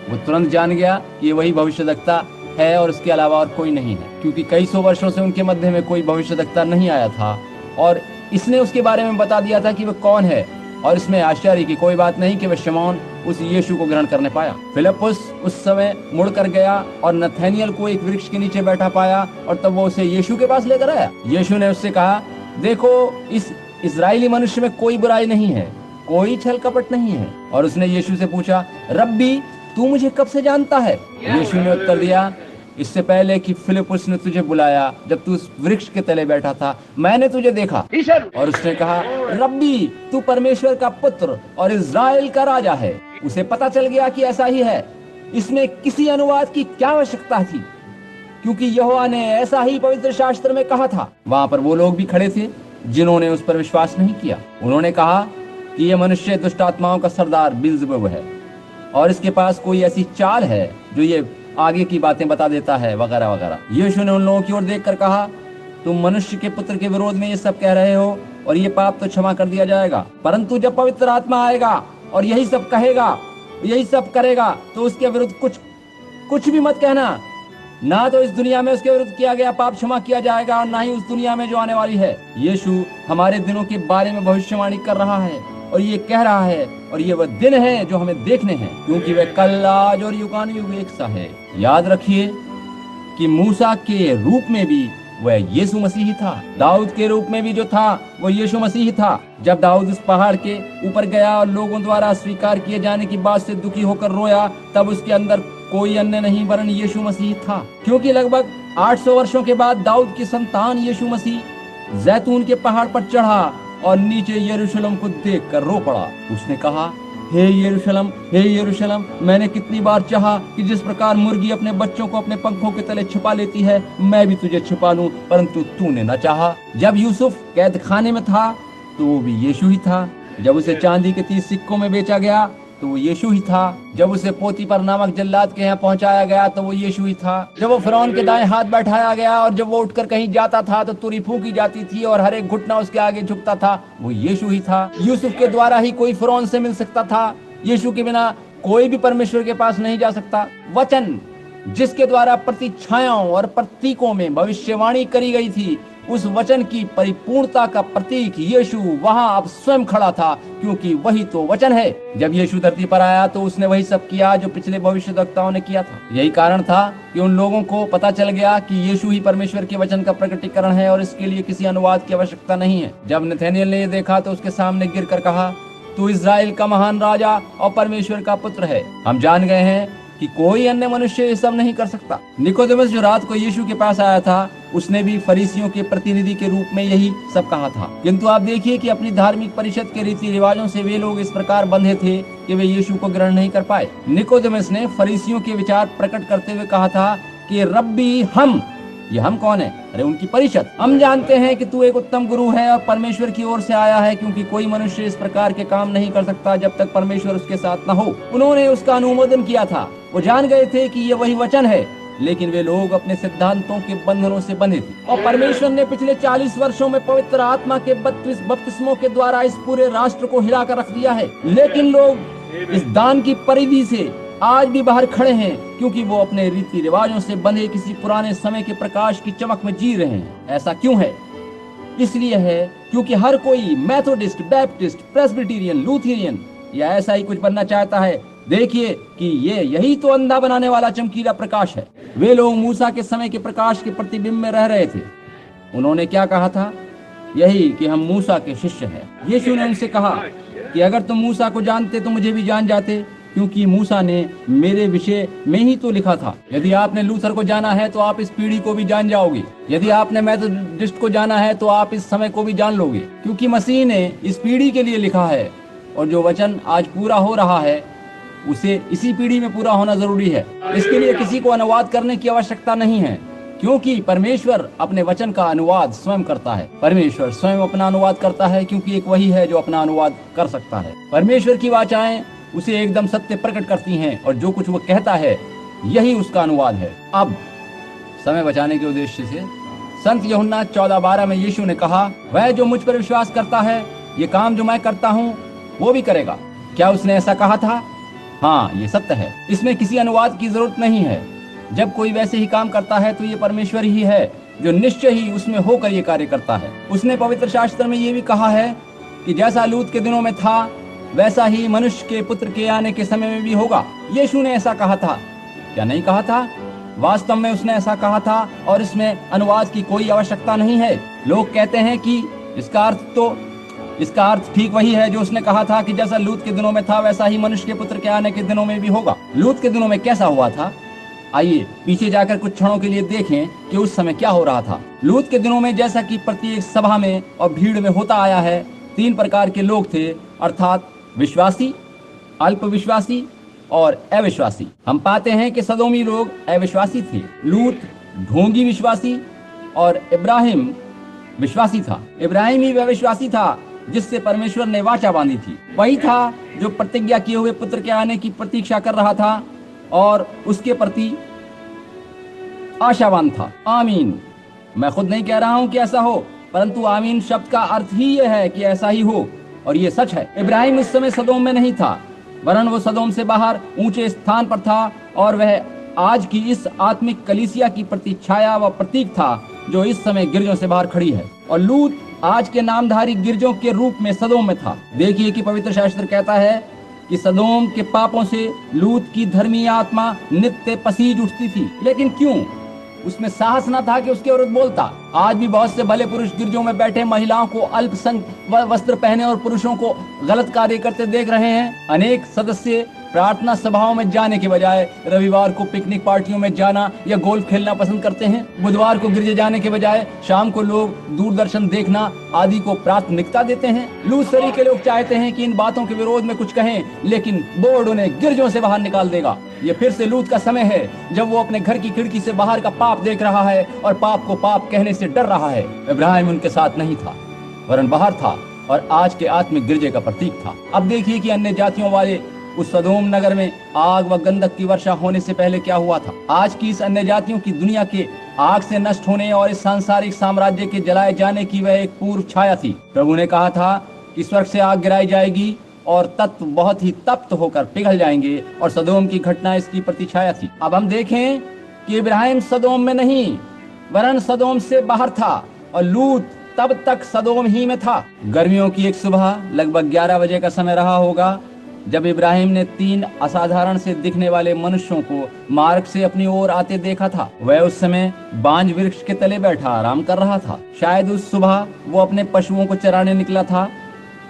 वो तुरंत जान गया कि वही भविष्यद्वक्ता है और इसके अलावा और कोई नहीं है, क्योंकि कई सौ वर्षों से उनके मध्य में कोई भविष्यद्वक्ता नहीं आया था, और इसने उसके बारे में बता दिया था कि वह कौन है। और इसमें आश्चर्य की कोई बात नहीं कि वह शिमोन उस यीशु को ग्रहण करने पाया। फिलिप्पुस उस समय मुड़कर गया और नथानिएल को एक वृक्ष के नीचे बैठा पाया, और तब वो उसे यीशु के पास लेकर आया। यीशु ने उससे कहा, देखो इस इस्राएली मनुष्य में कोई बुराई नहीं है, कोई छल कपट नहीं है। और उसने यीशु से पूछा, रब्बी तू मुझे कब से जानता है? यीशु ने उत्तर दिया, इससे पहले कि फिलिप्पुस ने तुझे बुलाया, जब तू उस वृक्ष के तले बैठा था, मैंने तुझे देखा। और उसने कहा, रब्बी तू परमेश्वर का पुत्र और इज़राइल का राजा है। उसे पता चल गया कि ऐसा ही है। इसमें किसी अनुवाद की क्या आवश्यकता थी, क्योंकि यहोवा ने ऐसा ही पवित्र शास्त्र में कहा था। वहां पर वो लोग भी खड़े थे जिन्होंने उस पर विश्वास नहीं किया। उन्होंने कहा कि यह मनुष्य दुष्ट आत्माओं का सरदार बिल्ज़ेबूब है, और इसके पास कोई ऐसी चाल है जो ये आगे की बातें बता देता है, वगैरह वगैरह। यीशु ने उन लोगों की ओर देखकर कहा, तुम मनुष्य के पुत्र के विरोध में ये सब कह रहे हो, और ये पाप तो क्षमा कर दिया जाएगा, परंतु जब पवित्र आत्मा आएगा और यही सब कहेगा, यही सब करेगा, तो उसके विरुद्ध कुछ भी मत कहना। ना तो इस दुनिया में उसके विरुद्ध किया गया पाप क्षमा किया जाएगा, और ना ही उस दुनिया में जो आने वाली है। यीशु हमारे दिनों के बारे में भविष्यवाणी कर रहा है, और ये कह रहा है, और ये वह दिन है जो हमें देखने हैं, क्योंकि वह कल आज और युगानुयुग एक सा है। याद रखिए कि मूसा के रूप में भी वह यीशु मसीह ही था, दाऊद के रूप में भी जो था वो यीशु मसीह ही था। जब दाऊद उस पहाड़ के ऊपर गया और लोगों द्वारा स्वीकार किए जाने की बात से दुखी होकर रोया, तब उसके अंदर कोई अन्य नहीं वरन यीशु मसीह था, क्योंकि लगभग 800 वर्षों के बाद दाऊद की संतान यीशु मसीह जैतून के पहाड़ पर चढ़ा और नीचे यरूशलेम को देखकर रो पड़ा। उसने कहा, हे यरूशलेम, हे यरूशलेम, मैंने कितनी बार चाहा कि जिस प्रकार मुर्गी अपने बच्चों को अपने पंखों के तले छिपा लेती है, मैं भी तुझे छिपा लूं, परंतु तूने न चाहा। जब यूसुफ कैद खाने में था तो वो भी यीशु ही था। जब उसे चांदी के 30 सिक्कों में बेचा गया तो वो यीशु ही था। जब उसे पोतीफर नामक जल्लाद के यहाँ पहुंचाया गया तो वो यीशु ही था। जब वो फिरौन के दाएं हाथ बैठाया गया और जब वो उठकर कहीं जाता था तो तुरी फूंकी जाती थी और हर एक घुटना उसके आगे झुकता था, वो यीशु ही था। यूसुफ के द्वारा ही कोई फिरौन से मिल सकता था। यीशु के बिना कोई भी परमेश्वर के पास नहीं जा सकता। वचन जिसके द्वारा प्रतिछायाओं और प्रतीकों में भविष्यवाणी करी गई थी, उस वचन की परिपूर्णता का प्रतीक यीशु वहां अब स्वयं खड़ा था, क्योंकि वही तो वचन है। जब यीशु धरती पर आया तो उसने वही सब किया जो पिछले भविष्यद्वक्ताओं ने किया था। यही कारण था कि उन लोगों को पता चल गया कि यीशु ही परमेश्वर के वचन का प्रकटीकरण है और इसके लिए किसी अनुवाद की आवश्यकता नहीं है। जब नथानिएल ने यह देखा तो उसके सामने गिरकर कहा, तू इज़राइल का महान राजा और परमेश्वर का पुत्र है। हम जान गए हैं कि कोई अन्य मनुष्य ये सब नहीं कर सकता। निकोदेमस जो रात को यीशु के पास आया था, उसने भी फरीसियों के प्रतिनिधि के रूप में यही सब कहा था। किंतु आप देखिए कि अपनी धार्मिक परिषद के रीति रिवाजों से वे लोग इस प्रकार बंधे थे कि वे यीशु को ग्रहण नहीं कर पाए। निकोदेमस ने फरीसियों के विचार प्रकट करते हुए कहा था कि रब्बी, ये हम कौन है? अरे उनकी परिषद। हम जानते हैं कि तू एक उत्तम गुरु है और परमेश्वर की ओर से आया है, क्योंकि कोई मनुष्य इस प्रकार के काम नहीं कर सकता जब तक परमेश्वर उसके साथ न हो। उन्होंने उसका अनुमोदन किया था। वो जान गए थे कि ये वही वचन है, लेकिन वे लोग अपने सिद्धांतों के बंधनों से बंधे थे। और परमेश्वर ने पिछले 40 वर्षों में पवित्र आत्मा के 32 बपतिस्मों के द्वारा इस पूरे राष्ट्र को हिलाकर रख दिया है। लेकिन लोग इस दान की परिधि से आज भी बाहर खड़े हैं, क्योंकि वो अपने रीति रिवाजों से बंधे किसी पुराने समय के प्रकाश की चमक में जी रहे हैं। ऐसा क्यों है? इसलिए है क्योंकि हर कोई मेथोडिस्ट, बैप्टिस्ट, प्रेस्बिटेरियन, लूथेरियन या ऐसा ही कुछ बनना चाहता है। देखिए कि यही तो अंधा बनाने वाला चमकीला प्रकाश है। वे लोग मूसा के समय के प्रकाश के प्रतिबिंब में रह रहे थे। उन्होंने क्या कहा था? यही कि हम मूसा के शिष्य हैं। यीशु ने उनसे कहा कि अगर तुम मूसा को जानते तो मुझे भी जान जाते, क्योंकि मूसा ने मेरे विषय में ही तो लिखा था। यदि आपने लूथर को जाना है तो आप इस पीढ़ी को भी जान जाओगे। यदि आपने मेथोडिस्ट को जाना है तो आप इस समय को भी जान लोगे, क्योंकि मसीह ने इस पीढ़ी के लिए लिखा है और जो वचन आज पूरा हो रहा है उसे इसी पीढ़ी में पूरा होना जरूरी है। इसके लिए किसी को अनुवाद करने की आवश्यकता नहीं है, क्योंकि परमेश्वर अपने वचन का अनुवाद स्वयं करता है। परमेश्वर स्वयं अपना अनुवाद करता है, क्योंकि एक वही है जो अपना अनुवाद कर सकता है। परमेश्वर की वाचाएं उसे एकदम सत्य प्रकट करती हैं, और जो कुछ वो कहता है यही उसका अनुवाद है। अब समय बचाने के उद्देश्य से संत यूहन्ना 14:12 में यीशु ने कहा, वह जो मुझ पर विश्वास करता है ये काम जो मैं करता हूँ वो भी करेगा। क्या उसने ऐसा कहा था? हाँ, ये सत्य है। इसमें किसी अनुवाद की जरूरत नहीं है। जब कोई वैसे ही काम करता है तो ये परमेश्वर ही है जो निश्चय ही उसमें होकर ये कार्य करता है। उसने पवित्र शास्त्र में ये भी कहा है कि जैसा लूत के दिनों में था वैसा ही मनुष्य के पुत्र के आने के समय में भी होगा। यीशु ने ऐसा कहा था, क्या नहीं कहा था? वास्तव में उसने ऐसा कहा था, और इसमें अनुवाद की कोई आवश्यकता नहीं है। लोग कहते हैं कि इसका अर्थ ठीक वही है जो उसने कहा था कि जैसा लूत के दिनों में था वैसा ही मनुष्य के पुत्र के आने के दिनों में भी होगा। लूत के दिनों में कैसा हुआ था? आइए पीछे जाकर कुछ क्षणों के लिए देखें कि उस समय क्या हो रहा था। लूत के दिनों में जैसा कि प्रत्येक सभा में और भीड़ में होता आया है, 3 प्रकार के लोग थे, अर्थात विश्वासी, अल्पविश्वासी और अविश्वासी। हम पाते हैं कि सदोमी लोग अविश्वासी थे, लूत ढोंगी विश्वासी और इब्राहिम विश्वासी था। इब्राहिम ही वह विश्वासी था जिससे परमेश्वर ने वाचा बांधी थी। वही था जो प्रतिज्ञा किए हुए पुत्र के आने की प्रतीक्षा कर रहा था और उसके प्रति आशावान था। आमीन। मैं खुद नहीं कह रहा हूं कि ऐसा हो, परंतु आमीन शब्द का अर्थ ही यह है कि ऐसा ही हो, और ये सच है। इब्राहिम उस समय सदोम में नहीं था, वरन वो सदोम से बाहर ऊंचे स्थान पर था, और वह आज की इस आत्मिक कलीसिया की प्रतिछाया व प्रतीक था जो इस समय गिरजों से बाहर खड़ी है। और लूत आज के नामधारी गिरजों के रूप में सदोम में था। देखिए कि पवित्र शास्त्र कहता है कि सदोम के पापों से लूत की धर्मी आत्मा नित्य पसीज उठती थी। लेकिन क्यों? उसमें साहस न था कि उसके विरुद्ध बोलता। आज भी बहुत से भले पुरुष गिरजों में बैठे महिलाओं को अल्पसंख्यक वस्त्र पहने और पुरुषों को गलत कार्य करते देख रहे हैं। अनेक सदस्य प्रार्थना सभाओं में जाने के बजाय रविवार को पिकनिक पार्टियों में जाना या गोल्फ खेलना पसंद करते हैं। बुधवार को गिरजे जाने के बजाय शाम को लोग दूरदर्शन देखना आदि को प्राथमिकता देते हैं। लूथरी के लोग चाहते हैं कि इन बातों के विरोध में कुछ कहें, लेकिन बोर्ड उन्हें गिरजों से बाहर निकाल देगा। ये फिर से लूत का समय है जब वो अपने घर की खिड़की से बाहर का पाप देख रहा है और पाप को पाप कहने से डर रहा है। इब्राहिम उनके साथ नहीं था, वरन बाहर था और आज के आत्मिक गिरजे का प्रतीक था। अब देखिए कि अन्य जातियों वाले उस सदोम नगर में आग व गंधक की वर्षा होने से पहले क्या हुआ था। आज की इस अन्य जातियों की दुनिया के आग से नष्ट होने और इस सांसारिक साम्राज्य के जलाए जाने की वह एक पूर्व छाया थी। प्रभु ने कहा था कि स्वर्ग से आग गिराई जाएगी और तत्व बहुत ही तप्त होकर पिघल जाएंगे, और सदोम की घटना इसकी प्रतिछाया थी। अब हम देखें कि इब्राहिम सदोम में नहीं वरन सदोम से बाहर था, और लूत तब तक सदोम ही में था। गर्मियों की एक सुबह लगभग 11 बजे का समय रहा होगा जब इब्राहिम ने 3 असाधारण से दिखने वाले मनुष्यों को मार्ग से अपनी ओर आते देखा था। वह उस समय बांज वृक्ष के तले बैठा आराम कर रहा था। शायद उस सुबह वो अपने पशुओं को चराने निकला था।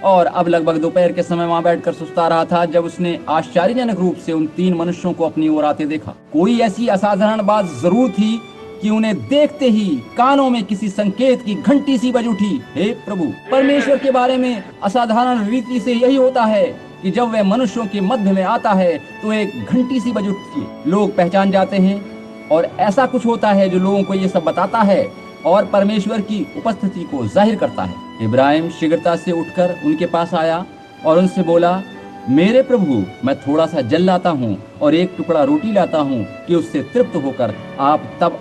और अब लगभग दोपहर के समय वहां बैठकर सुस्ता रहा था जब उसने आश्चर्यजनक रूप से उन 3 मनुष्यों को अपनी ओर आते देखा। कोई ऐसी असाधारण बात जरूर थी कि उन्हें देखते ही कानों में किसी संकेत की घंटी सी बज उठी। हे प्रभु, परमेश्वर के बारे में असाधारण रीति से यही होता है कि जब वह मनुष्यों के मध्य में आता है तो एक घंटी सी बज उठती है। लोग पहचान जाते हैं और ऐसा कुछ होता है जो लोगों को ये सब बताता है और परमेश्वर की उपस्थिति को जाहिर करता है। इब्राहिम शीघ्रता से उठकर उनके पास आया और उनसे बोला, मेरे प्रभु, मैं थोड़ा सा जल लाता हूँ और एक टुकड़ा रोटी लाता हूँ कि उससे तृप्त होकर आप तब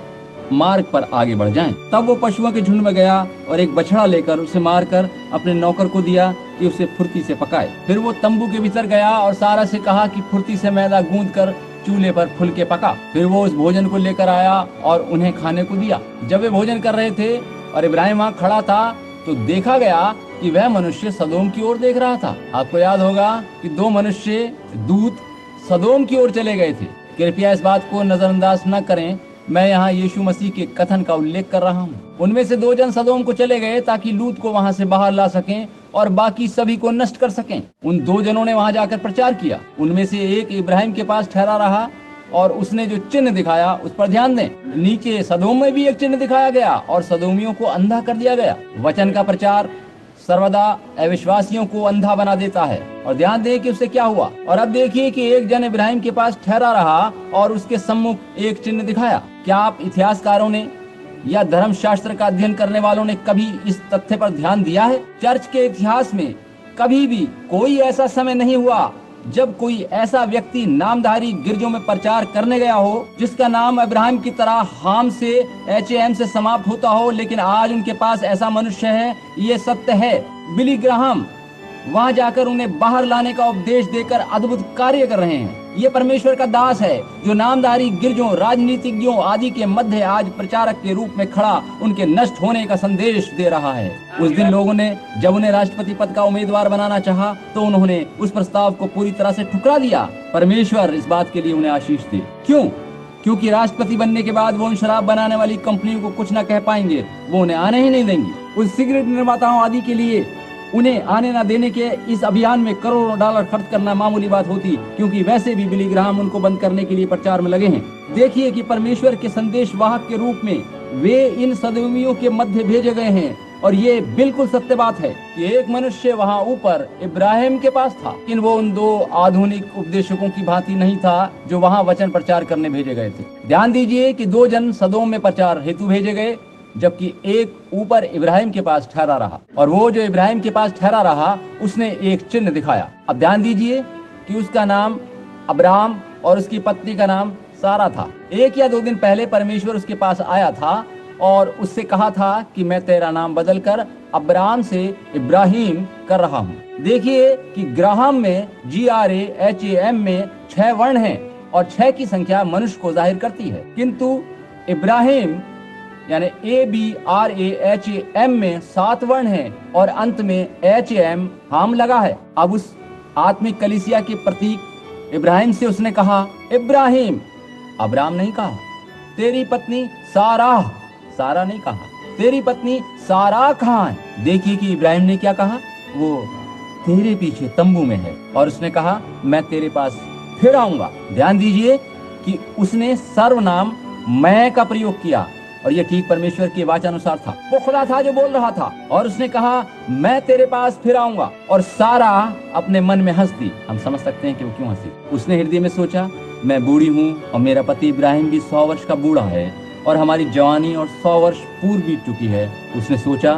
मार्ग पर आगे बढ़ जाएं। तब वो पशुओं के झुंड में गया और एक बछड़ा लेकर उसे मारकर अपने नौकर को दिया कि उसे फुर्ती से पकाए। फिर वो तंबू के भीतर गया और सारा से कहा कि फुर्ती से मैदा गूंद कर चूल्हे पर फुल के पका। फिर वो उस भोजन को लेकर आया और उन्हें खाने को दिया। जब वे भोजन कर रहे थे और इब्राहिम वहाँ खड़ा था तो देखा गया कि वह मनुष्य सदोम की ओर देख रहा था। आपको याद होगा कि 2 मनुष्य दूत सदोम की ओर चले गए थे। कृपया इस बात को नजरअंदाज न करें, मैं यहाँ यीशु मसीह के कथन का उल्लेख कर रहा हूँ। उनमें से 2 जन सदोम को चले गए ताकि लूत को वहाँ से बाहर ला सकें और बाकी सभी को नष्ट कर सकें। उन 2 जनों ने वहाँ जाकर प्रचार किया। उनमें से एक इब्राहिम के पास ठहरा रहा और उसने जो चिन्ह दिखाया उस पर ध्यान दें। नीचे सदोम में भी एक चिन्ह दिखाया गया और सदोमियों को अंधा कर दिया गया। वचन का प्रचार सर्वदा अविश्वासियों को अंधा बना देता है। और ध्यान दें कि उससे क्या हुआ। और अब देखिए कि एक जन इब्राहिम के पास ठहरा रहा और उसके सम्मुख एक चिन्ह दिखाया। क्या आप इतिहासकारों ने या धर्मशास्त्र का अध्ययन करने वालों ने कभी इस तथ्य पर ध्यान दिया है? चर्च के इतिहास में कभी भी कोई ऐसा समय नहीं हुआ जब कोई ऐसा व्यक्ति नामधारी गिरजों में प्रचार करने गया हो जिसका नाम इब्राहिम की तरह हाम से HAM से समाप्त होता हो, लेकिन आज उनके पास ऐसा मनुष्य है। ये सत्य है। बिली ग्राहम वहां जाकर उन्हें बाहर लाने का उपदेश देकर अद्भुत कार्य कर रहे हैं। ये परमेश्वर का दास है जो नामधारी गिरजों, राजनीतिज्ञों आदि के मध्य आज प्रचारक के रूप में खड़ा उनके नष्ट होने का संदेश दे रहा है। उस दिन लोगों ने जब उन्हें राष्ट्रपति पद का उम्मीदवार बनाना चाहा तो उन्होंने उस प्रस्ताव को पूरी तरह से ठुकरा दिया। परमेश्वर इस बात के लिए उन्हें आशीष दे। क्यों? क्योंकि राष्ट्रपति बनने के बाद वो उन शराब बनाने वाली कंपनियों को कुछ न कह पाएंगे, वो उन्हें आने ही नहीं देंगी। उस सिगरेट निर्माताओं आदि के लिए उन्हें आने न देने के इस अभियान में करोड़ों डॉलर खर्च करना मामूली बात होती, क्योंकि वैसे भी बिली ग्राहम उनको बंद करने के लिए प्रचार में लगे हैं। देखिए कि परमेश्वर के संदेश वाहक के रूप में वे इन सदोमियों के मध्य भेजे गए हैं और ये बिल्कुल सत्य बात है कि एक मनुष्य वहाँ ऊपर इब्राहिम के पास था, लेकिन वो उन 2 आधुनिक उपदेशकों की भांति नहीं था जो वहाँ वचन प्रचार करने भेजे गए थे। ध्यान दीजिए कि 2 जन सदोम में प्रचार हेतु भेजे गए जबकि एक ऊपर इब्राहिम के पास ठहरा रहा और वो जो इब्राहिम के पास ठहरा रहा उसने एक चिन्ह दिखाया। अब ध्यान दीजिए कि उसका नाम अब्राम और उसकी पत्नी का नाम सारा था। 1 या 2 दिन पहले परमेश्वर उसके पास आया था और उससे कहा था कि मैं तेरा नाम बदलकर अब्राम से इब्राहिम कर रहा हूँ। देखिए कि ग्राहम में GRAHAM में 6 वर्ण हैं और 6 की संख्या मनुष्य को जाहिर करती है, किंतु इब्राहिम यानी ABRAHAM में 7 वर्ण हैं और अंत में HAM हाम लगा है। अब उस आत्मिक कलीसिया के प्रतीक इब्राहिम से उसने कहा, इब्राहिम, अब्राम नहीं कहा। तेरी पत्नी सारा नहीं कहा। तेरी पत्नी सारा कहाँ है? देखिए कि इब्राहिम ने क्या कहा, वो तेरे पीछे तंबू में है और उसने कहा मैं तेरे पास फिर आऊंगा। ध्यान दीजिए कि उसने सर्वनाम मैं का प्रयोग किया और ये ठीक परमेश्वर के वाचानुसार था। वो खुदा था जो बोल रहा था और उसने कहा मैं तेरे पास फिर आऊंगा। और सारा अपने मन में हंस दी। हम समझ सकते हैं कि वो क्यों हंसी। उसने हृदय में सोचा मैं बूढ़ी हूँ और मेरा पति इब्राहिम भी 100 वर्ष का बूढ़ा है और हमारी जवानी और 100 वर्ष पूर्व बीत चुकी है। उसने सोचा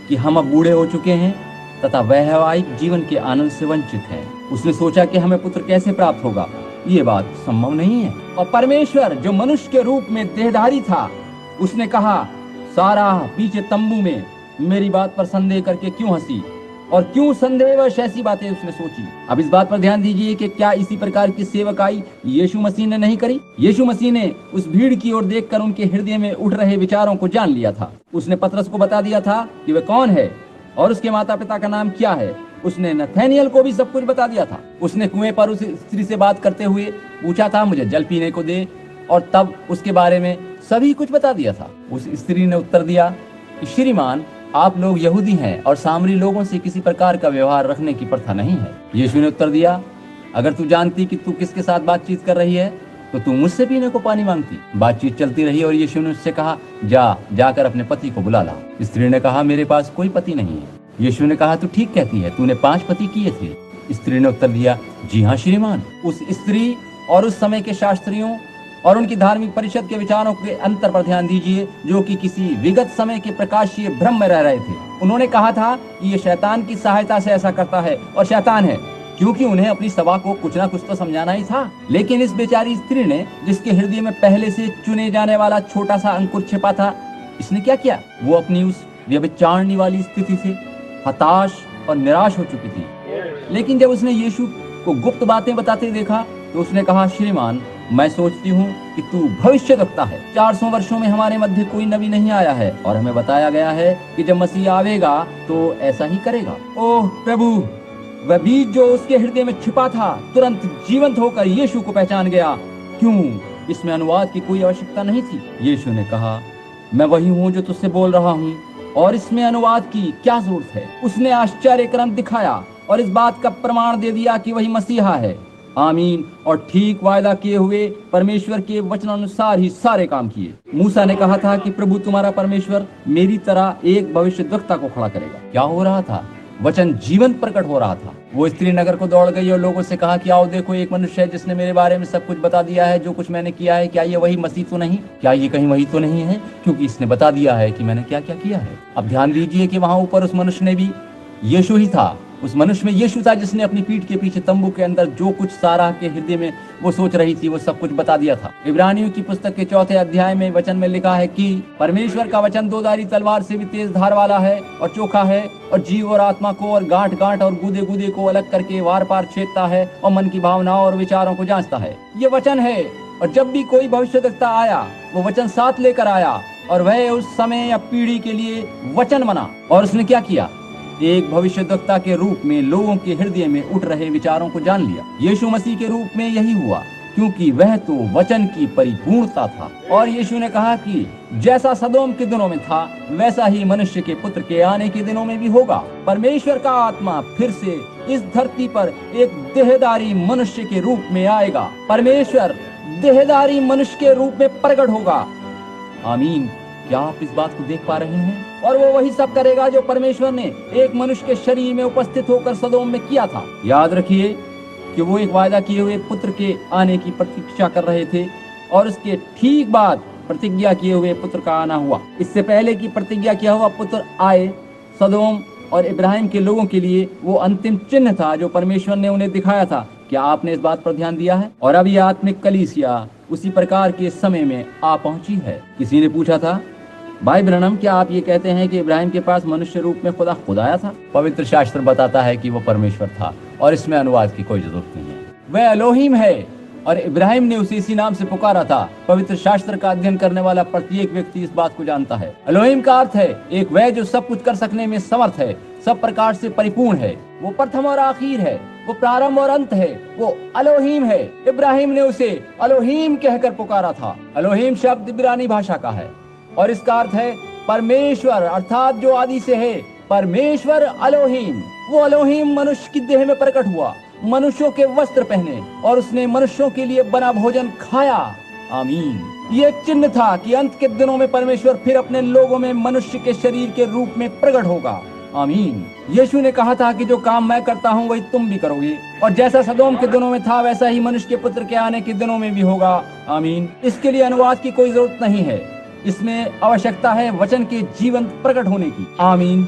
कि हम अब बूढ़े हो चुके हैं तथा वैवाहिक जीवन के आनंद से वंचित हैं। उसने सोचा कि हमें पुत्र कैसे प्राप्त होगा, ये बात संभव नहीं है। और परमेश्वर जो मनुष्य के रूप में देहधारी था उसने कहा सारा पीछे तंबू में मेरी बात पर संदेह करके क्यों हंसी और क्यों संदेहवश ऐसी बातें उसने सोची। अब इस बात पर ध्यान दीजिए कि क्या इसी प्रकार की सेवकाई यीशु मसीह ने नहीं करी? यीशु मसीह ने उस भीड़ की ओर देखकर उनके हृदय में उठ रहे विचारों को जान लिया था। उसने पतरस को बता दिया था कि वह कौन है और उसके माता पिता का नाम क्या है। उसने नथानियल को भी सब कुछ बता दिया था। उसने कुएं पर उस स्त्री से बात करते हुए पूछा था मुझे जल पीने को दे और तब उसके बारे में सभी कुछ बता दिया था। उस स्त्री ने उत्तर दिया कि श्रीमान आप लोग यहूदी हैं और सामरी लोगों से किसी प्रकार का व्यवहार रखने की प्रथा नहीं है। यीशु ने उत्तर दिया, अगर तू जानती कि तू किसके साथ बातचीत कर रही है तो तू मुझसे पीने को पानी मांगती। बातचीत चलती रही और यीशु ने उससे कहा, जाकर अपने पति को बुला ला। स्त्री ने कहा, मेरे पास कोई पति नहीं है। यीशु ने कहा, तू ठीक कहती है, तूने 5 पति किए थे। स्त्री ने उत्तर दिया, जी हाँ श्रीमान। उस स्त्री और उस समय के शास्त्रियों और उनकी धार्मिक परिषद के विचारों के अंतर पर ध्यान दीजिए, जो कि किसी विगत समय के प्रकाशीय भ्रम में रह रहे थे। उन्होंने कहा था कि ये शैतान की सहायता से ऐसा करता है और शैतान है, क्योंकि उन्हें अपनी सभा को कुछ ना कुछ तो समझाना ही था। लेकिन इस बेचारी स्त्री ने, जिसके हृदय में पहले से चुने जाने वाला छोटा सा अंकुर छिपा था, इसने क्या किया? वो अपनी उस व्यभिचारणी वाली स्थिति से हताश और निराश हो चुकी थी। लेकिन जब उसने यीशु को गुप्त बातें बताते देखा तो उसने कहा, श्रीमान, मैं सोचती हूँ कि तू भविष्यद्वक्ता है। 400 वर्षों में हमारे मध्य कोई नबी नहीं आया है और हमें बताया गया है कि जब मसीह आवेगा तो ऐसा ही करेगा। ओह प्रभु, वह बीज जो उसके हृदय में छिपा था तुरंत जीवंत होकर यीशु को पहचान गया। क्यों? इसमें अनुवाद की कोई आवश्यकता नहीं थी। यीशु ने कहा, मैं वही हूँ जो तुझसे बोल रहा हूँ, और इसमें अनुवाद की क्या जरूरत है? उसने आश्चर्य क्रम दिखाया और इस बात का प्रमाण दे दिया कि वही मसीहा है। आमीन। और ठीक वायदा किए हुए परमेश्वर के वचनानुसार ही सारे काम किए। मूसा ने कहा था कि प्रभु तुम्हारा परमेश्वर मेरी तरह एक भविष्यद्वक्ता को खड़ा करेगा। क्या हो रहा था? वचन जीवंत प्रकट हो रहा था। वो स्त्री नगर को दौड़ गई और लोगों से कहा कि आओ देखो, एक मनुष्य है जिसने मेरे बारे में सब कुछ बता दिया है, जो कुछ मैंने किया है। क्या ये वही मसीह तो नहीं? क्या ये कहीं वही तो नहीं है? क्योंकि इसने बता दिया है कि मैंने क्या क्या किया है। अब ध्यान दीजिए कि वहां ऊपर उस मनुष्य ने भी यीशु ही था। उस मनुष्य में यीशु था जिसने अपनी पीठ के पीछे तंबू के अंदर जो कुछ सारा के हृदय में वो सोच रही थी, वो सब कुछ बता दिया था। इब्रानियों की पुस्तक के 4 अध्याय में वचन में लिखा है कि परमेश्वर का वचन 2-धारी तलवार से भी तेज धार वाला है और चोखा है, और जीव और आत्मा को और गांठ गांठ और गूदे गूदे को अलग करके वार पार छेदता है और मन की भावनाओं और विचारों को जांचता है। ये वचन है। और जब भी कोई भविष्यद्वक्ता आया, वो वचन साथ लेकर आया, और वह उस समय या पीढ़ी के लिए वचन बना। और उसने क्या किया? एक भविष्यद्वक्ता के रूप में लोगों के हृदय में उठ रहे विचारों को जान लिया। यीशु मसीह के रूप में यही हुआ, क्योंकि वह तो वचन की परिपूर्णता था। और यीशु ने कहा कि जैसा सदोम के दिनों में था, वैसा ही मनुष्य के पुत्र के आने के दिनों में भी होगा। परमेश्वर का आत्मा फिर से इस धरती पर एक देहधारी मनुष्य के रूप में आएगा। परमेश्वर देहधारी मनुष्य के रूप में प्रकट होगा। आमीन। क्या आप इस बात को देख पा रहे हैं? और वो वही सब करेगा जो परमेश्वर ने एक मनुष्य के शरीर में उपस्थित होकर सदोम में किया था। याद रखिए कि वो एक वायदा किए हुए पुत्र के आने की प्रतीक्षा कर रहे थे, और उसके ठीक बाद प्रतिज्ञा किए हुए पुत्र का आना हुआ। इससे पहले की प्रतिज्ञा किया हुआ पुत्र आए, सदोम और इब्राहिम के लोगों के लिए वो अंतिम चिन्ह था जो परमेश्वर ने उन्हें दिखाया था। क्या आपने इस बात पर ध्यान दिया है? और अब ये आत्मिक कलीसिया उसी प्रकार के समय में आ पहुंची है। किसी ने पूछा था, भाई ब्रनम, क्या आप ये कहते हैं कि इब्राहिम के पास मनुष्य रूप में खुद आया था? पवित्र शास्त्र बताता है कि वो परमेश्वर था, और इसमें अनुवाद की कोई जरूरत नहीं है। वह एलोहिम है, और इब्राहिम ने उसे इसी नाम से पुकारा था। पवित्र शास्त्र का अध्ययन करने वाला प्रत्येक व्यक्ति इस बात को जानता है। एलोहिम का अर्थ है एक वह जो सब कुछ कर सकने में समर्थ है, सब प्रकार से परिपूर्ण है। वो प्रथम और आखिर है, वो प्रारंभ और अंत है, वो एलोहिम है। इब्राहिम ने उसे एलोहिम कहकर पुकारा था। एलोहिम शब्द इब्रानी भाषा का है और इसका अर्थ है परमेश्वर, अर्थात जो आदि से है। परमेश्वर एलोहिम, वो एलोहिम मनुष्य की देह में प्रकट हुआ, मनुष्यों के वस्त्र पहने, और उसने मनुष्यों के लिए बना भोजन खाया। आमीन। ये एक चिन्ह था कि अंत के दिनों में परमेश्वर फिर अपने लोगों में मनुष्य के शरीर के रूप में प्रकट होगा। आमीन। यीशु ने कहा था कि जो काम मैं करता हूँ वही तुम भी करोगे, और जैसा सदोम के दिनों में था वैसा ही मनुष्य के पुत्र के आने के दिनों में भी होगा। आमीन। इसके लिए अनुवाद की कोई जरूरत नहीं है। इसमें आवश्यकता है वचन के जीवंत प्रकट होने की। आमीन।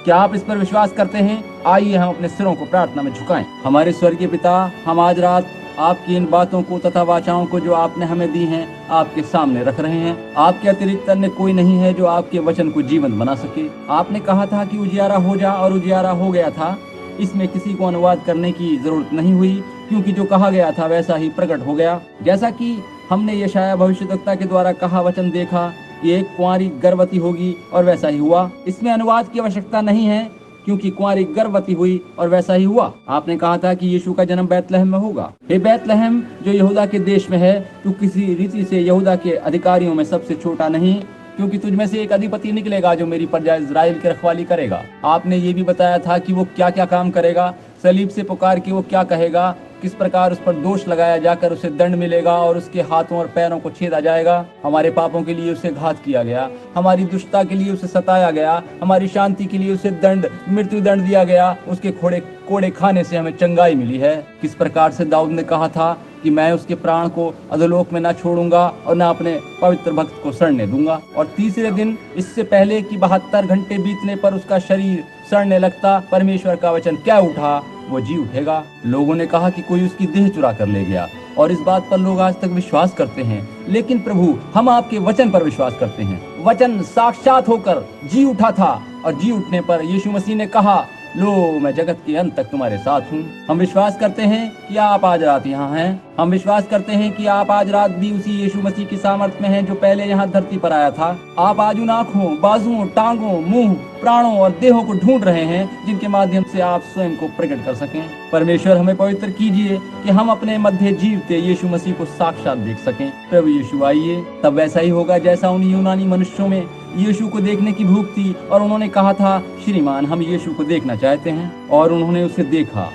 क्या आप इस पर विश्वास करते हैं? आइए हम अपने सिरों को प्रार्थना में झुकाएं। हमारे स्वर्गीय पिता, हम आज रात आपकी इन बातों को तथा वाचाओं को जो आपने हमें दी हैं आपके सामने रख रहे हैं। आपके अतिरिक्त अन्य कोई नहीं है जो आपके वचन को जीवंत बना सके। आपने कहा था कि उजियारा हो जा, और उजियारा हो गया था। इसमें किसी को अनुवाद करने की जरूरत नहीं हुई, क्योंकि जो कहा गया था वैसा ही प्रकट हो गया। जैसा कि हमने यशायाह भविष्यद्वक्ता के द्वारा कहा वचन देखा कि एक कुंवारी गर्भवती होगी, और वैसा ही हुआ। इसमें अनुवाद की आवश्यकता नहीं है, क्योंकि कुंवारी गर्भवती हुई और वैसा ही हुआ। आपने कहा था कि यीशु का जन्म बैतलहम में होगा। हे बैतलहम, जो यहूदा के देश में है, तू किसी रीति से यहूदा के अधिकारियों में सबसे छोटा नहीं, क्योंकि तुझ में से एक अधिपति निकलेगा जो मेरी प्रजा इजराइल की रखवाली करेगा। आपने ये भी बताया था कि वो क्या क्या काम करेगा, सलीब से पुकार के वो क्या कहेगा, किस प्रकार उस पर दोष लगाया जाकर उसे दंड मिलेगा और उसके हाथों और पैरों को छेदा जाएगा। हमारे पापों के लिए उसे घात किया गया, हमारी दुष्टता के लिए उसे सताया गया, हमारी शांति के लिए उसे मृत्यु दंड दिया गया। उसके कोड़े खाने से हमें चंगाई मिली है। किस प्रकार से दाऊद ने कहा था कि मैं उसके प्राण को अधोलोक में न छोड़ूंगा और न अपने पवित्र भक्त को सड़ने दूंगा। और तीसरे दिन, इससे पहले कि 72 घंटे बीतने पर उसका शरीर सड़ने लगता, परमेश्वर का वचन क्या उठा, वो जी उठेगा। लोगों ने कहा कि कोई उसकी देह चुरा कर ले गया, और इस बात पर लोग आज तक विश्वास करते हैं। लेकिन प्रभु, हम आपके वचन पर विश्वास करते हैं। वचन साक्षात होकर जी उठा था, और जी उठने पर यीशु मसीह ने कहा, लो मैं जगत के अंत तक तुम्हारे साथ हूँ। हम विश्वास करते हैं कि आप आज रात यहाँ हैं। हम विश्वास करते हैं कि आप आज रात भी उसी यीशु मसीह की सामर्थ में हैं जो पहले यहाँ धरती पर आया था। आप आज उन आँखों, बाजुओं, टांगों, मुंह, प्राणों और देहों को ढूंढ रहे हैं जिनके माध्यम से आप स्वयं को प्रकट कर सकें। परमेश्वर, हमें पवित्र कीजिए कि हम अपने मध्य जीवते यीशु मसीह को साक्षात देख सकें। प्रभु यीशु आइए। तब वैसा ही होगा जैसा उन यूनानी मनुष्यों में यीशु को देखने की भूख थी, और उन्होंने कहा था, श्रीमान हम यीशु को देखना चाहते हैं। और उन्होंने उसे देखा।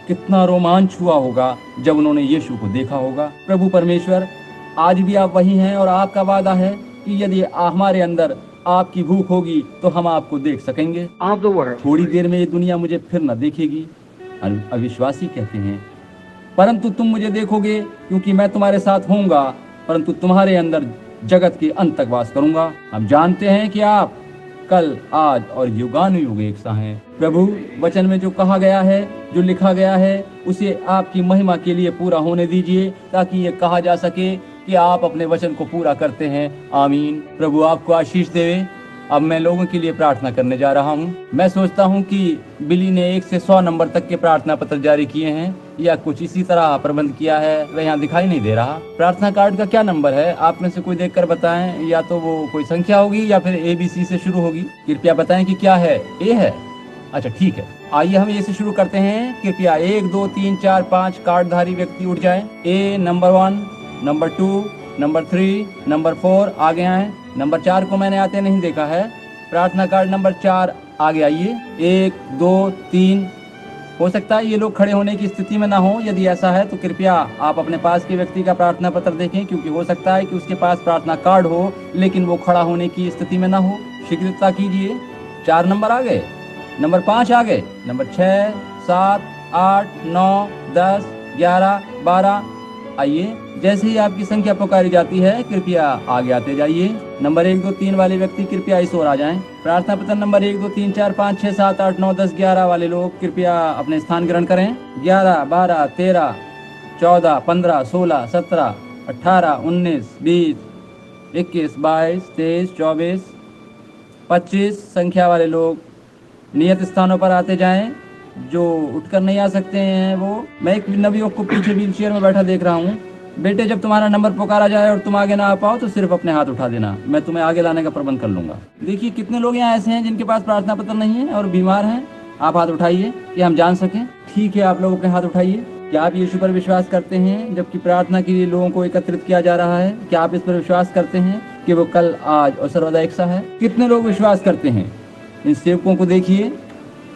कितना रोमांच हुआ होगा जब उन्होंने यीशु को देखा होगा। प्रभु परमेश्वर, आज भी आप वही हैं, और आपका वादा है कि यदि हमारे अंदर आपकी भूख होगी तो हम आपको देख सकेंगे। थोड़ी देर में ये दुनिया मुझे फिर न देखेगी, अविश्वासी कहते हैं, परंतु तुम मुझे देखोगे क्योंकि मैं तुम्हारे साथ होऊंगा, परंतु तुम्हारे अंदर जगत के अंत तक वास करूंगा। हम जानते हैं कि आप कल, आज और युगानुयुग एक सा हैं। प्रभु, वचन में जो कहा गया है, जो लिखा गया है, उसे आपकी महिमा के लिए पूरा होने दीजिए, ताकि ये कहा जा सके कि आप अपने वचन को पूरा करते हैं। आमीन। प्रभु आपको आशीष देवे। अब मैं लोगों के लिए प्रार्थना करने जा रहा हूँ। मैं सोचता हूँ कि बिली ने 1 से 100 नंबर तक के प्रार्थना पत्र जारी किए हैं, या कुछ इसी तरह प्रबंध किया है। वह यहाँ दिखाई नहीं दे रहा। प्रार्थना कार्ड का क्या नंबर है, आप में से कोई देखकर बताएं। या तो वो कोई संख्या होगी या फिर ABC से शुरू होगी। कृपया बताएं कि क्या है। ए है? अच्छा, ठीक है। आइए हम ए से शुरू करते हैं। कृपया 1 2 3 4 5 कार्डधारी व्यक्ति उठ जाएं। ए, नंबर 1, नंबर 2, नंबर 3, नंबर 4 आगे आए। नंबर 4 को मैंने आते नहीं देखा है। प्रार्थना कार्ड नंबर 4 आगे आइए। 1 2 3। हो सकता है ये लोग खड़े होने की स्थिति में ना हो। यदि ऐसा है तो कृपया आप अपने पास के व्यक्ति का प्रार्थना पत्र देखें, क्योंकि हो सकता है कि उसके पास प्रार्थना कार्ड हो लेकिन वो खड़ा होने की स्थिति में ना हो। शीघ्रता कीजिए। 4 नंबर आ गए, नंबर 5 आ गए, नंबर 6 7 8 9 10 11 12। आइए, जैसे ही आपकी संख्या पुकारी जाती है कृपया आगे आते जाइए। नंबर 1 2 3 वाले व्यक्ति कृपया इस ओर आ जाएं। प्रार्थना पत्र नंबर 1 2 3 4 5 6 7 8 9 10 11 वाले लोग कृपया अपने स्थान ग्रहण करें। 11 12 13 14 15 16 17 18 19 20 21 22 23 24 25 संख्या वाले लोग नियत स्थानों पर आते जाएं। जो उठकर नहीं आ सकते हैं वो, मैं एक नवयुवक को पीछे व्हील चेयर में बैठा देख रहा हूँ। बेटे, जब तुम्हारा नंबर पुकारा जाए और तुम आगे ना आ पाओ तो सिर्फ अपने हाथ उठा देना, मैं तुम्हें आगे लाने का प्रबंध कर लूंगा। देखिए, कितने लोग यहाँ ऐसे हैं जिनके पास प्रार्थना पत्र नहीं है और बीमार हैं। आप हाथ उठाइए कि हम जान सकें। ठीक है, आप लोग अपने हाथ उठाइए। क्या आप यीशु पर विश्वास करते हैं जबकि प्रार्थना के लिए लोगों को एकत्रित किया जा रहा है? क्या आप इस पर विश्वास करते हैं कि वो कल, आज और सर्वदा एक सा है? कितने लोग विश्वास करते हैं? इन सेवकों को देखिए।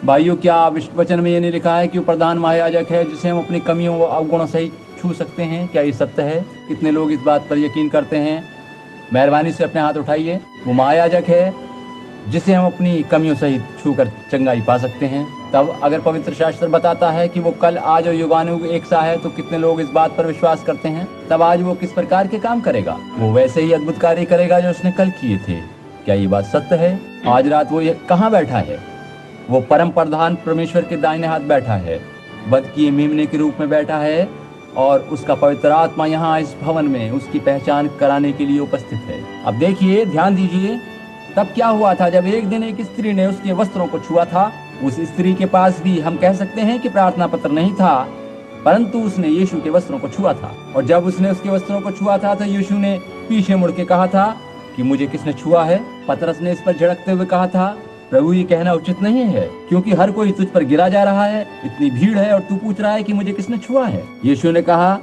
भाइयों, क्या वचन में ये नहीं लिखा है कि वो प्रधान महायाजक है जिसे हम अपनी कमियों व अवगुणों सहित छू सकते हैं? क्या ये सत्य है? कितने लोग इस बात पर यकीन करते हैं? मेहरबानी से अपने हाथ उठाइए। वो महायाजक है जिसे हम अपनी कमियों सहित छूकर चंगाई पा सकते हैं। तब अगर पवित्र शास्त्र बताता है कि वो कल, आज और युगानुयुग एक सा है, तो कितने लोग इस बात पर विश्वास करते हैं? तब आज वो किस प्रकार के काम करेगा? वो वैसे ही अद्भुत कार्य करेगा जो उसने कल किए थे। क्या ये बात सत्य है? आज रात वो कहाँ बैठा है? वो परम प्रधान परमेश्वर के दाहिने हाथ बैठा है, वध किए मेमने के रूप में बैठा है, और उसका पवित्र आत्मा यहाँ इस भवन में उसकी पहचान कराने के लिए उपस्थित है। अब देखिए, ध्यान दीजिए, तब क्या हुआ था जब एक दिन एक स्त्री ने उसके वस्त्रों को छुआ था। उस स्त्री के पास भी हम कह सकते हैं कि प्रार्थना पत्र नहीं था, परंतु उसने यीशु के वस्त्रों को छुआ था। और जब उसने उसके वस्त्रों को छुआ था तो यीशु ने पीछे मुड़ के कहा था कि मुझे किसने छुआ है? पतरस ने इस पर झड़कते हुए कहा था, प्रभु, ये कहना उचित नहीं है, क्योंकि हर कोई तुझ पर गिरा जा रहा है, इतनी भीड़ है और तू पूछ रहा है कि मुझे किसने छुआ है। यीशु ने कहा,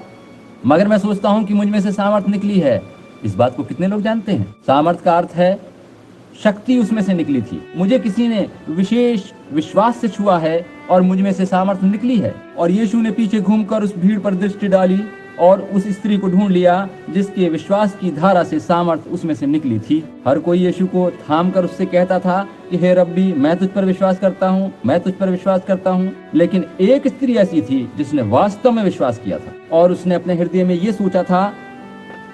मगर मैं सोचता हूँ कि मुझ में से सामर्थ निकली है इस बात को कितने लोग जानते हैं? सामर्थ का अर्थ है शक्ति उसमें से निकली थी। मुझे किसी ने विशेष विश्वास से छुआ है और मुझ में से सामर्थ निकली है। और यीशु ने पीछे घूमकर उस भीड़ पर दृष्टि डाली और उस स्त्री को ढूंढ लिया जिसके विश्वास की धारा से सामर्थ उसमें से निकली थी। हर कोई यीशु को थाम कर उससे कहता था कि हे रब्बी, मैं तुझ पर विश्वास करता हूँ, मैं तुझ पर विश्वास करता हूँ। लेकिन एक स्त्री ऐसी थी जिसने वास्तव में विश्वास किया था और उसने अपने हृदय में ये सोचा था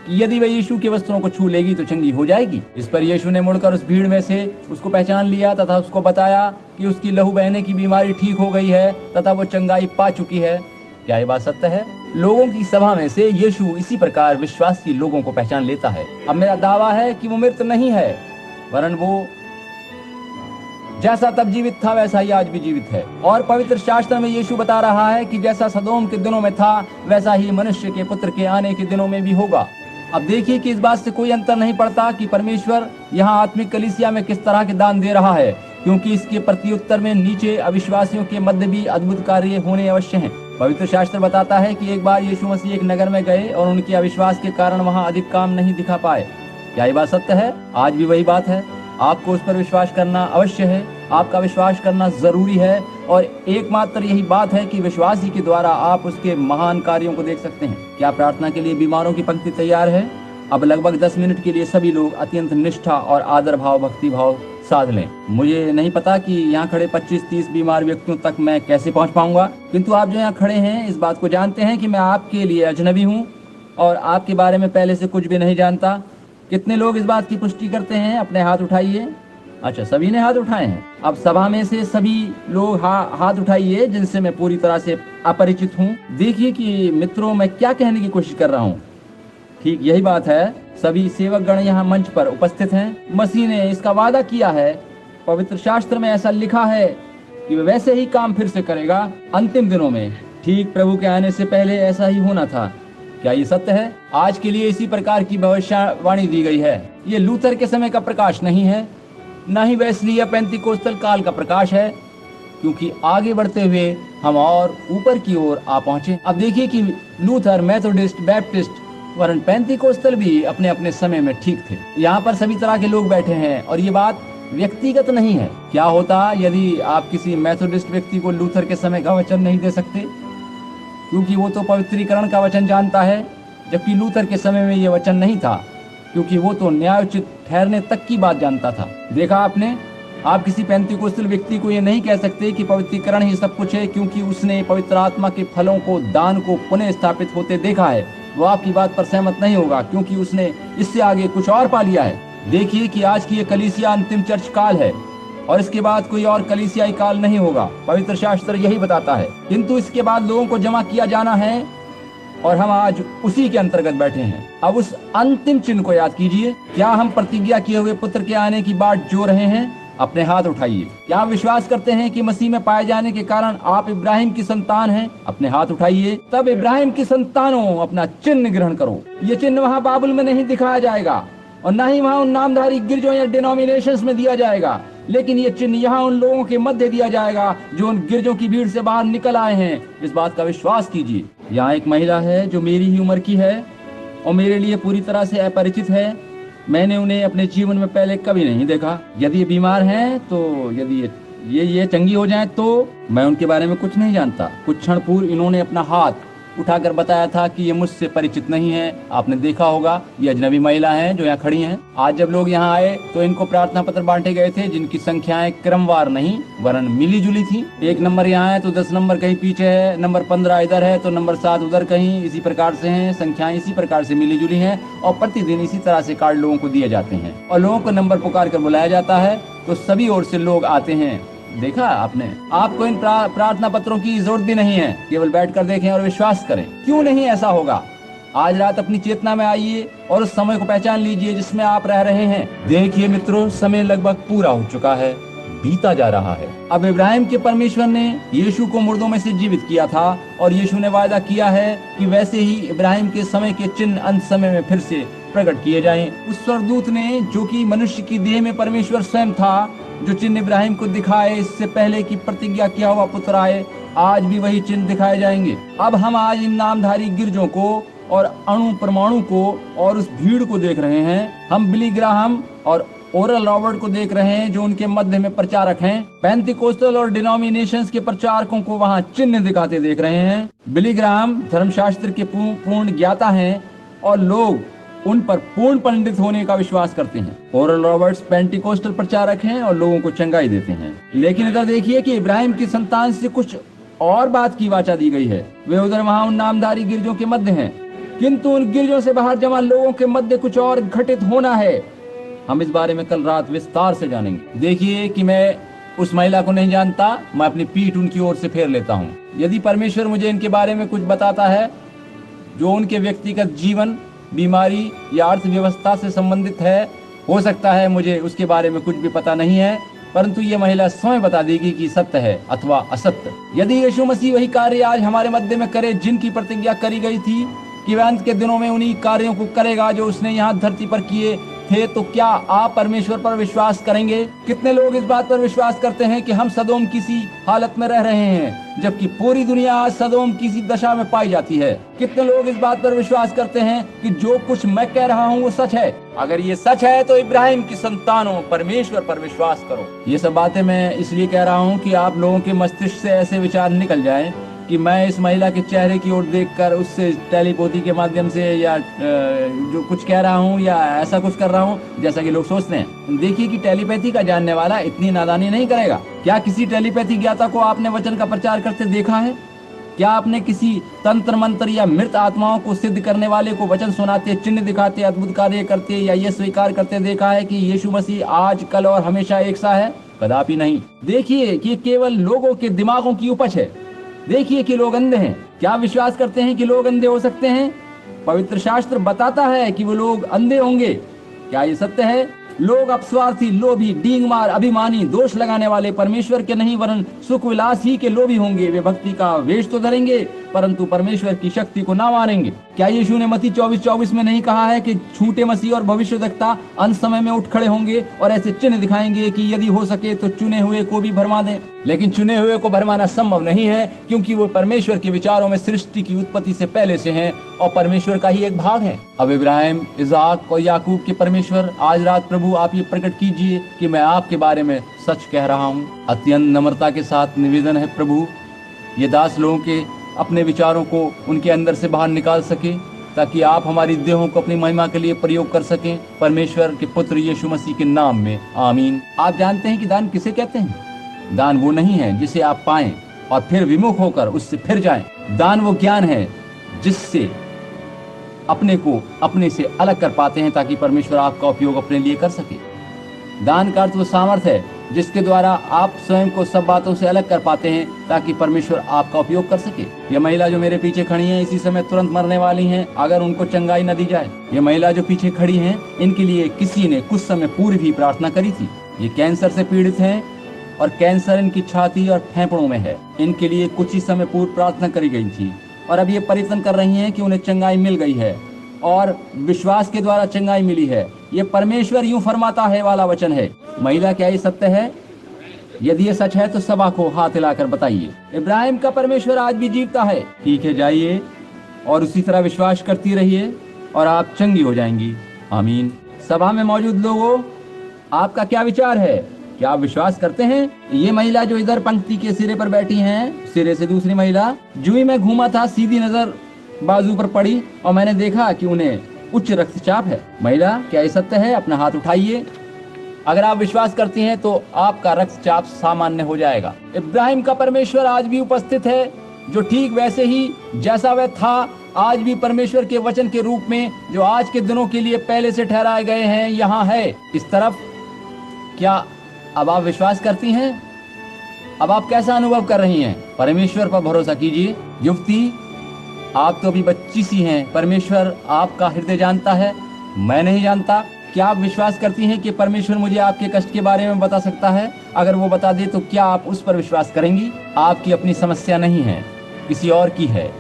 कि यदि वह यीशु के वस्त्रों को छू लेगी तो चंगी हो जाएगी। इस पर यीशु ने मुड़कर उस भीड़ में से उसको पहचान लिया तथा उसको बताया कि उसकी लहू बहने की बीमारी ठीक हो गई है तथा वो चंगाई पा चुकी है। क्या ये बात सत्य है? लोगों की सभा में से यीशु इसी प्रकार विश्वासी लोगों को पहचान लेता है। अब मेरा दावा है कि वो मृत नहीं है, वरन वो जैसा तब जीवित था वैसा ही आज भी जीवित है। और पवित्र शास्त्र में यीशु बता रहा है कि जैसा सदोम के दिनों में था वैसा ही मनुष्य के पुत्र के आने के दिनों में भी होगा। अब देखिए कि इस बात से कोई अंतर नहीं पड़ता कि परमेश्वर यहाँ आत्मिक कलीसिया में किस तरह के दान दे रहा है, क्योंकि इसके प्रत्युत्तर में नीचे अविश्वासियों के मध्य भी अद्भुत कार्य होने अवश्य हैं। पवित्र शास्त्र बताता है कि एक बार यीशु मसीह एक नगर में गए और उनके अविश्वास के कारण वहाँ अधिक काम नहीं दिखा पाए। क्या ये बात सत्य है? आज भी वही बात है। आपको उस पर विश्वास करना अवश्य है, आपका विश्वास करना जरूरी है और एकमात्र यही बात है कि विश्वास ही के द्वारा आप उसके महान कार्यों को देख सकते हैं। क्या प्रार्थना के लिए बीमारों की पंक्ति तैयार है? अब लगभग 10 मिनट के लिए सभी लोग अत्यंत निष्ठा और आदर भाव, भक्ति भाव साध लें। मुझे नहीं पता कि यहाँ खड़े 25-30 बीमार व्यक्तियों तक मैं कैसे पहुँच पाऊंगा, किंतु आप जो यहाँ खड़े हैं इस बात को जानते हैं कि मैं आपके लिए अजनबी हूँ और आपके बारे में पहले से कुछ भी नहीं जानता। कितने लोग इस बात की पुष्टि करते हैं? अपने हाथ उठाइए। अच्छा, सभी ने हाथ उठाए हैं। अब सभा में से सभी लोग हाथ उठाइए जिनसे मैं पूरी तरह से अपरिचित हूँ। देखिए कि मित्रों, मैं क्या कहने की कोशिश कर रहा हूँ। ठीक यही बात है। सभी सेवक गण यहाँ मंच पर उपस्थित हैं। मसीह ने इसका वादा किया है। पवित्र शास्त्र में ऐसा लिखा है कि वह वैसे ही काम फिर से करेगा अंतिम दिनों में। ठीक प्रभु के आने से पहले ऐसा ही होना था। क्या ये सत्य है? आज के लिए इसी प्रकार की भविष्यवाणी दी गई है। ये लूथर के समय का प्रकाश नहीं है, न ही वेस्ली या पेंतिकोस्तल काल का प्रकाश है, क्योंकि आगे बढ़ते हुए हम और ऊपर की ओर आ पहुंचे। अब देखिए कि लूथर, मेथोडिस्ट, बैप्टिस्ट वरन पेंतिकोस्तल भी अपने अपने समय में ठीक थे। यहाँ पर सभी तरह के लोग बैठे हैं और ये बात व्यक्तिगत नहीं है। क्या होता यदि आप किसी मेथोडिस्ट व्यक्ति को लूथर के समय का वचन नहीं दे सकते, क्योंकि वो तो पवित्रीकरण का वचन जानता है, जबकि लूथर के समय में ये वचन नहीं था, क्योंकि वो तो न्यायोचित ठहरने तक की बात जानता था। देखा आपने? आप किसी पेंतिकोस्तल व्यक्ति को ये नहीं कह सकते कि पवित्रीकरण ही सब कुछ है, क्योंकि उसने पवित्र आत्मा के फलों को, दान को पुनः स्थापित होते देखा है। वो आपकी बात पर सहमत नहीं होगा, क्योंकि उसने इससे आगे कुछ और पा लिया है। देखिए कि आज की ये कलीसिया अंतिम चर्च काल है और इसके बाद कोई और कलीसियाई काल नहीं होगा। पवित्र शास्त्र यही बताता है। किंतु इसके बाद लोगों को जमा किया जाना है और हम आज उसी के अंतर्गत बैठे हैं। अब उस अंतिम चिन्ह को याद कीजिए। क्या हम प्रतिज्ञा किए हुए पुत्र के आने की बाट जो रहे हैं? अपने हाथ उठाइए। क्या आप विश्वास करते हैं कि मसीह में पाए जाने के कारण आप इब्राहिम की संतान हैं? अपने हाथ उठाइए। तब इब्राहिम की संतानों, अपना चिन्ह ग्रहण करो। ये चिन्ह वहाँ बाबुल में नहीं दिखाया जाएगा और न ही वहाँ उन नामधारी गिरजों या डिनोमिनेशंस में दिया जाएगा, लेकिन ये चिन्ह यहाँ उन लोगों के मध्य दिया जाएगा जो उन गिरजों की भीड़ से बाहर निकल आए हैं। इस बात का विश्वास कीजिए। यहाँ एक महिला है जो मेरी ही उम्र की है और मेरे लिए पूरी तरह से अपरिचित है। मैंने उन्हें अपने जीवन में पहले कभी नहीं देखा। यदि ये बीमार हैं तो यदि ये चंगी हो जाएं तो मैं उनके बारे में कुछ नहीं जानता। कुछ क्षण पूर्व इन्होंने अपना हाथ उठाकर बताया था कि ये मुझसे परिचित नहीं है। आपने देखा होगा ये अजनबी महिला हैं जो यहाँ खड़ी हैं। आज जब लोग यहाँ आए तो इनको प्रार्थना पत्र बांटे गए थे जिनकी संख्याएं क्रमवार नहीं वरन मिली जुली थी। 1 नंबर यहाँ है तो 10 नंबर कहीं पीछे है, नंबर 15 इधर है तो नंबर 7 उधर कहीं, इसी प्रकार से हैं। संख्याएं इसी प्रकार से मिली जुली हैं और प्रतिदिन इसी तरह से कार्ड लोगों को दिए जाते हैं और लोगों को नंबर पुकार कर बुलाया जाता है तो सभी ओर से लोग आते हैं। देखा आपने? आपको इन प्रार्थना पत्रों की जरूरत भी नहीं है, केवल बैठकर देखें और विश्वास करें। क्यों नहीं ऐसा होगा? आज रात अपनी चेतना में आइए और उस समय को पहचान लीजिए जिसमें आप रह रहे हैं। देखिए मित्रों, समय लगभग पूरा हो चुका है, बीता जा रहा है। अब इब्राहिम के परमेश्वर ने यीशु को मुर्दों में से जीवित किया था और यीशु ने वादा किया है कि वैसे ही इब्राहिम के समय के चिन्ह अंत समय में फिर से प्रकट किए जाएं। उस स्वर्गदूत ने, जो कि मनुष्य की देह में परमेश्वर स्वयं था, जो चिन्ह इब्राहिम को दिखाए इससे पहले की प्रतिज्ञा किया हुआ पुत्र आए, आज भी वही चिन्ह दिखाए जाएंगे। अब हम आज इन नामधारी गिरजों को और अणु परमाणु को और उस भीड़ को देख रहे हैं। हम बिली ग्राहम और ओरल रॉबर्ट को देख रहे हैं जो उनके मध्य में प्रचारक हैं। पेंटिकोस्टल और डिनोमिनेशंस के प्रचारकों को वहां चिन्ह दिखाते देख रहे हैं। बिली ग्राहम धर्मशास्त्र के पूर्ण ज्ञाता हैं और लोग उन पर पूर्ण पंडित होने का विश्वास करते हैं। ओरल रॉबर्ट्स पेंटिकोस्टल प्रचारक हैं और लोगों को चंगाई देते हैं। लेकिन इधर देखिए कि इब्राहिम की संतान से कुछ और बात की वाचा दी गई है। वे उधर वहां उन नामधारी गिरजों के मध्य हैं, किंतु उन गिरजों से बाहर जमा लोगों के मध्य कुछ और घटित होना है। हम इस बारे में कल रात विस्तार से जानेंगे। देखिए कि मैं उस महिला को नहीं जानता, मैं अपनी पीठ उनकी ओर से फेर लेता हूँ। यदि परमेश्वर मुझे इनके बारे में कुछ बताता है जो उनके व्यक्तिगत जीवन, बीमारी या अर्थव्यवस्था से संबंधित है, हो सकता है मुझे उसके बारे में कुछ भी पता नहीं है, परंतु ये महिला स्वयं बता देगी कि सत्य है अथवा असत्य। यदि यीशु मसीह वही कार्य आज हमारे मध्य में करे जिनकी प्रतिज्ञा करी गई थी कि वह अंत के दिनों में उन्हीं कार्यों को करेगा जो उसने यहाँ धरती पर किए थे, तो क्या आप परमेश्वर पर विश्वास करेंगे? कितने लोग इस बात पर विश्वास करते हैं कि हम सदोम किसी हालत में रह रहे हैं, जबकि पूरी दुनिया आज सदोम किसी दशा में पाई जाती है? कितने लोग इस बात पर विश्वास करते हैं कि जो कुछ मैं कह रहा हूँ वो सच है? अगर ये सच है तो इब्राहिम की संतानों, परमेश्वर पर विश्वास करो। ये सब बातें मैं इसलिए कह रहा हूँ कि आप लोगों के मस्तिष्क से ऐसे विचार निकल जाएं कि मैं इस महिला के चेहरे की ओर देखकर उससे टेलीपैथी के माध्यम से या जो कुछ कह रहा हूँ या ऐसा कुछ कर रहा हूँ जैसा कि लोग सोचते हैं। देखिए कि टेलीपैथी का जानने वाला इतनी नादानी नहीं करेगा। क्या किसी टेलीपैथी ज्ञाता को आपने वचन का प्रचार करते देखा है? क्या आपने किसी तंत्र मंत्र या मृत आत्माओं को सिद्ध करने वाले को वचन सुनाते, चिन्ह दिखाते, अद्भुत कार्य करते या ये स्वीकार करते देखा है कि यीशु मसीह आज, कल और हमेशा एक सा है? कदापि नहीं। देखिए कि केवल लोगों के दिमागों की उपज है। देखिए कि लोग अंधे हैं। क्या विश्वास करते हैं कि लोग अंधे हो सकते हैं? पवित्र शास्त्र बताता है कि वो लोग अंधे होंगे। क्या ये सत्य है? लोग अपस्वार्थी, लोभी, डींगमार, अभिमानी, दोष लगाने वाले परमेश्वर के नहीं वरन सुख विलास ही के लोभी होंगे। वे भक्ति का वेश तो धरेंगे परंतु परमेश्वर की शक्ति को ना मानेंगे। क्या यीशु ने मत्ती 24:24 में नहीं कहा है कि झूठे मसीह और भविष्यद्वक्ता अंत समय में उठ खड़े होंगे और ऐसे चिन्ह दिखाएंगे कि यदि हो सके तो चुने हुए को भी भरमा दें? लेकिन चुने हुए को भरमाना संभव नहीं है, क्योंकि वो परमेश्वर के विचारों में सृष्टि की उत्पत्ति से पहले से हैं और परमेश्वर का ही एक भाग है। अब इब्राहिम, इज़हाक और याकूब के परमेश्वर, आज रात प्रभु आप ये प्रकट कीजिए कि मैं आपके बारे में सच कह रहा हूँ। अत्यंत नम्रता के साथ निवेदन है प्रभु, ये दास लोगों के अपने विचारों को उनके अंदर से बाहर निकाल सके ताकि आप हमारी देहों को अपनी महिमा के लिए प्रयोग कर सकें। परमेश्वर के पुत्र यीशु मसीह के नाम में आमीन। आप जानते हैं कि दान किसे कहते हैं? दान वो नहीं है जिसे आप पाएं और फिर विमुख होकर उससे फिर जाएं। दान वो ज्ञान है जिससे अपने को अपने से अलग कर पाते हैं ताकि परमेश्वर आपका उपयोग अपने लिए कर सके। दान का अर्थ वो सामर्थ्य है जिसके द्वारा आप स्वयं को सब बातों से अलग कर पाते हैं ताकि परमेश्वर आपका उपयोग कर सके। ये महिला जो मेरे पीछे खड़ी हैं इसी समय तुरंत मरने वाली हैं अगर उनको चंगाई न दी जाए। ये महिला जो पीछे खड़ी हैं इनके लिए किसी ने कुछ समय पूर्व भी प्रार्थना करी थी। ये कैंसर से पीड़ित हैं और कैंसर इनकी छाती और फेफड़ों में है। इनके लिए कुछ ही समय पूर्व प्रार्थना करी गई थी और अब ये प्रयत्न कर रही हैं कि उन्हें चंगाई मिल गई है और विश्वास के द्वारा चंगाई मिली है। ये परमेश्वर यूं फरमाता है वाला वचन है। महिला, क्या ये सत्य है? यदि ये सच है तो सभा को हाथ हिलाकर बताइए। इब्राहिम का परमेश्वर आज भी जीवता है। ठीक है, जाइए और उसी तरह विश्वास करती रहिए और आप चंगी हो जाएंगी। आमीन। सभा में मौजूद लोगों, आपका क्या विचार है? क्या आप विश्वास करते हैं? ये महिला जो इधर पंक्ति के सिरे पर बैठी हैं, सिरे से दूसरी महिला, जो ही मैं घूमा था सीधी नजर बाजू पर पड़ी और मैंने देखा कि उन्हें उच्च रक्तचाप है। महिला, क्या ये सत्य है? अपना हाथ उठाइए। अगर आप विश्वास करती हैं तो आपका रक्तचाप सामान्य हो जाएगा। इब्राहिम का परमेश्वर आज भी उपस्थित है, जो ठीक वैसे ही जैसा वह था आज भी परमेश्वर के वचन के रूप में जो आज के दिनों के लिए पहले से ठहराए गए हैं यहाँ है इस तरफ। क्या अब आप विश्वास करती हैं? अब आप कैसा अनुभव कर रही हैं? परमेश्वर पर भरोसा कीजिए। युवती, आप तो अभी बच्ची सी हैं। परमेश्वर आपका हृदय जानता है, मैं नहीं जानता। क्या आप विश्वास करती हैं कि परमेश्वर मुझे आपके कष्ट के बारे में बता सकता है? अगर वो बता दे तो क्या आप उस पर विश्वास करेंगी? आपकी अपनी समस्या नहीं है, किसी और की है,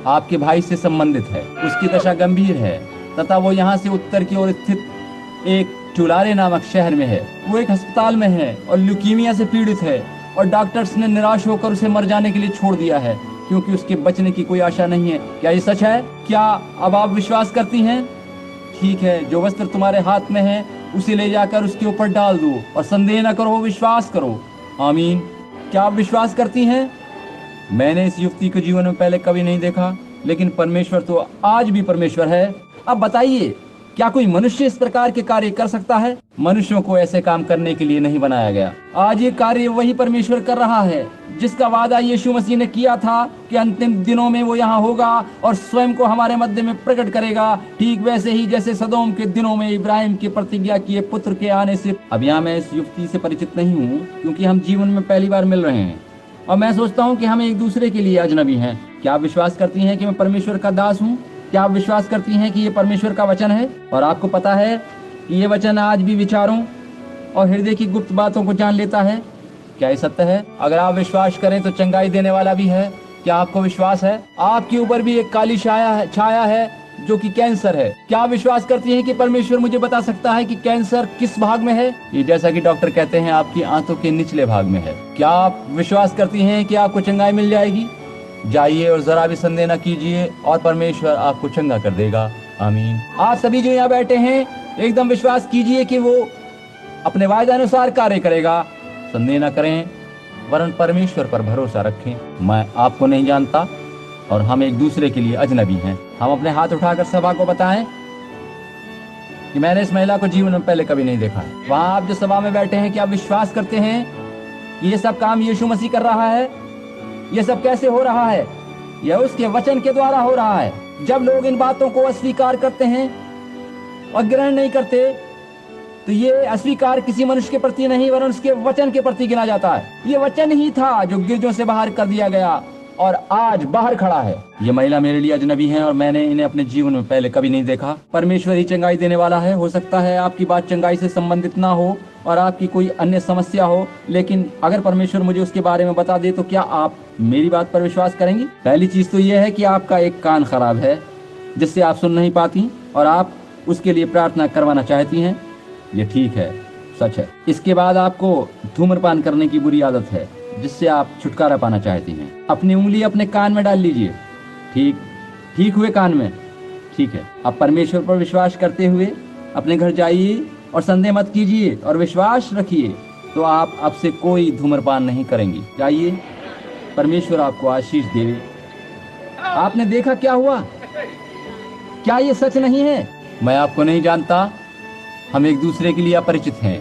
आपके भाई से संबंधित है। उसकी दशा गंभीर है तथा वो यहाँ से उत्तर की ओर स्थित एक टुलारे नामक शहर में है। वो एक अस्पताल में है और ल्यूकीमिया से पीड़ित है और डॉक्टर्स ने निराश होकर उसे मर जाने के लिए छोड़ दिया है। क्योंकि उसके बचने की कोई आशा नहीं है। क्या ये सच है? क्या अब आप विश्वास करती हैं? ठीक है, जो वस्त्र तुम्हारे हाथ में है उसे ले जाकर उसके ऊपर डाल दो और संदेह न करो, विश्वास करो। आमीन। क्या आप विश्वास करती हैं? मैंने इस युवती को जीवन में पहले कभी नहीं देखा, लेकिन परमेश्वर तो आज भी परमेश्वर है। अब बताइए, क्या कोई मनुष्य इस प्रकार के कार्य कर सकता है? मनुष्यों को ऐसे काम करने के लिए नहीं बनाया गया। आज ये कार्य वही परमेश्वर कर रहा है जिसका वादा यीशु मसीह ने किया था कि अंतिम दिनों में वो यहाँ होगा और स्वयं को हमारे मध्य में प्रकट करेगा, ठीक वैसे ही जैसे सदोम के दिनों में इब्राहिम की प्रतिज्ञा किए पुत्र के आने से। अब यहाँ मैं इस युवती से परिचित नहीं हूँ, क्योंकि हम जीवन में पहली बार मिल रहे हैं और मैं सोचता हूँ कि हम एक दूसरे के लिए अजनबी हैं। क्या आप विश्वास करती हैं कि मैं परमेश्वर का दास हूँ? क्या आप विश्वास करती हैं कि ये परमेश्वर का वचन है और आपको पता है कि ये वचन आज भी विचारों और हृदय की गुप्त बातों को जान लेता है? क्या ये सत्य है? अगर आप विश्वास करें तो चंगाई देने वाला भी है। क्या आपको विश्वास है? आपके ऊपर भी एक काली छाया है जो कि कैंसर है। क्या आप विश्वास करती हैं कि परमेश्वर मुझे बता सकता है कि कैंसर किस भाग में है? ये जैसा कि डॉक्टर कहते हैं आपकी आंतों के निचले भाग में है। क्या आप विश्वास करती हैं कि आपको चंगाई मिल जाएगी? जाइए और जरा भी संदेह न कीजिए और परमेश्वर आपको चंगा कर देगा। आमीन। आप सभी जो यहाँ बैठे हैं, एकदम विश्वास कीजिए कि वो अपने वायदे अनुसार कार्य करेगा। संदेह न करें, वरन परमेश्वर पर भरोसा रखें। मैं आपको नहीं जानता और हम एक दूसरे के लिए अजनबी हैं। हम अपने हाथ उठाकर सभा को बताएं कि मैंने इस महिला को जीवन में पहले कभी नहीं देखा। वहाँ आप जो सभा में बैठे हैं, क्या आप विश्वास करते हैं कि ये सब काम यीशु मसीह कर रहा है? ये सब कैसे हो रहा है? यह उसके वचन के द्वारा हो रहा है। जब लोग इन बातों को अस्वीकार करते हैं और ग्रहण नहीं करते, तो ये अस्वीकार किसी मनुष्य के प्रति नहीं वरन उसके वचन के प्रति गिना जाता है। ये वचन ही था जो गिरजों से बाहर कर दिया गया और आज बाहर खड़ा है। ये महिला मेरे लिए अजनबी है और मैंने इन्हें अपने जीवन में पहले कभी नहीं देखा। परमेश्वर ही चंगाई देने वाला है। हो सकता है आपकी बात चंगाई से संबंधित ना हो और आपकी कोई अन्य समस्या हो, लेकिन अगर परमेश्वर मुझे उसके बारे में बता दे तो क्या आप मेरी बात पर विश्वास करेंगी? पहली चीज तो यह है कि आपका एक कान खराब है जिससे आप सुन नहीं पाती और आप उसके लिए प्रार्थना करवाना चाहती हैं। ये ठीक है, सच है। इसके बाद आपको धूम्रपान करने की बुरी आदत है जिससे आप छुटकारा पाना चाहती हैं। अपनी उंगली अपने कान में डाल लीजिए। ठीक हुए कान में। ठीक है। अब परमेश्वर पर विश्वास करते हुए अपने घर जाइए और संदेह मत कीजिए और विश्वास रखिए तो आप अब से कोई धूम्रपान नहीं करेंगी। जाइए, परमेश्वर आपको आशीष देवे। आपने देखा क्या हुआ? क्या ये सच नहीं है? मैं आपको नहीं जानता, हम एक दूसरे के लिए अपरिचित हैं।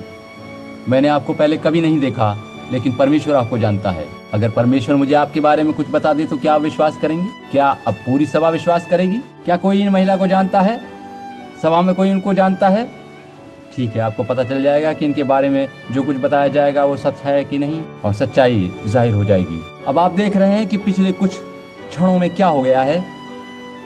मैंने आपको पहले कभी नहीं देखा, लेकिन परमेश्वर आपको जानता है। अगर परमेश्वर मुझे आपके बारे में कुछ बता दे तो क्या आप विश्वास करेंगी? क्या अब पूरी सभा विश्वास करेगी? क्या कोई इन महिला को जानता है? सभा में कोई इनको जानता है? ठीक है, आपको पता चल जाएगा कि इनके बारे में जो कुछ बताया जाएगा वो सच है कि नहीं, और सच्चाई जाहिर हो जाएगी। अब आप देख रहे हैं कि पिछले कुछ क्षणों में क्या हो गया है।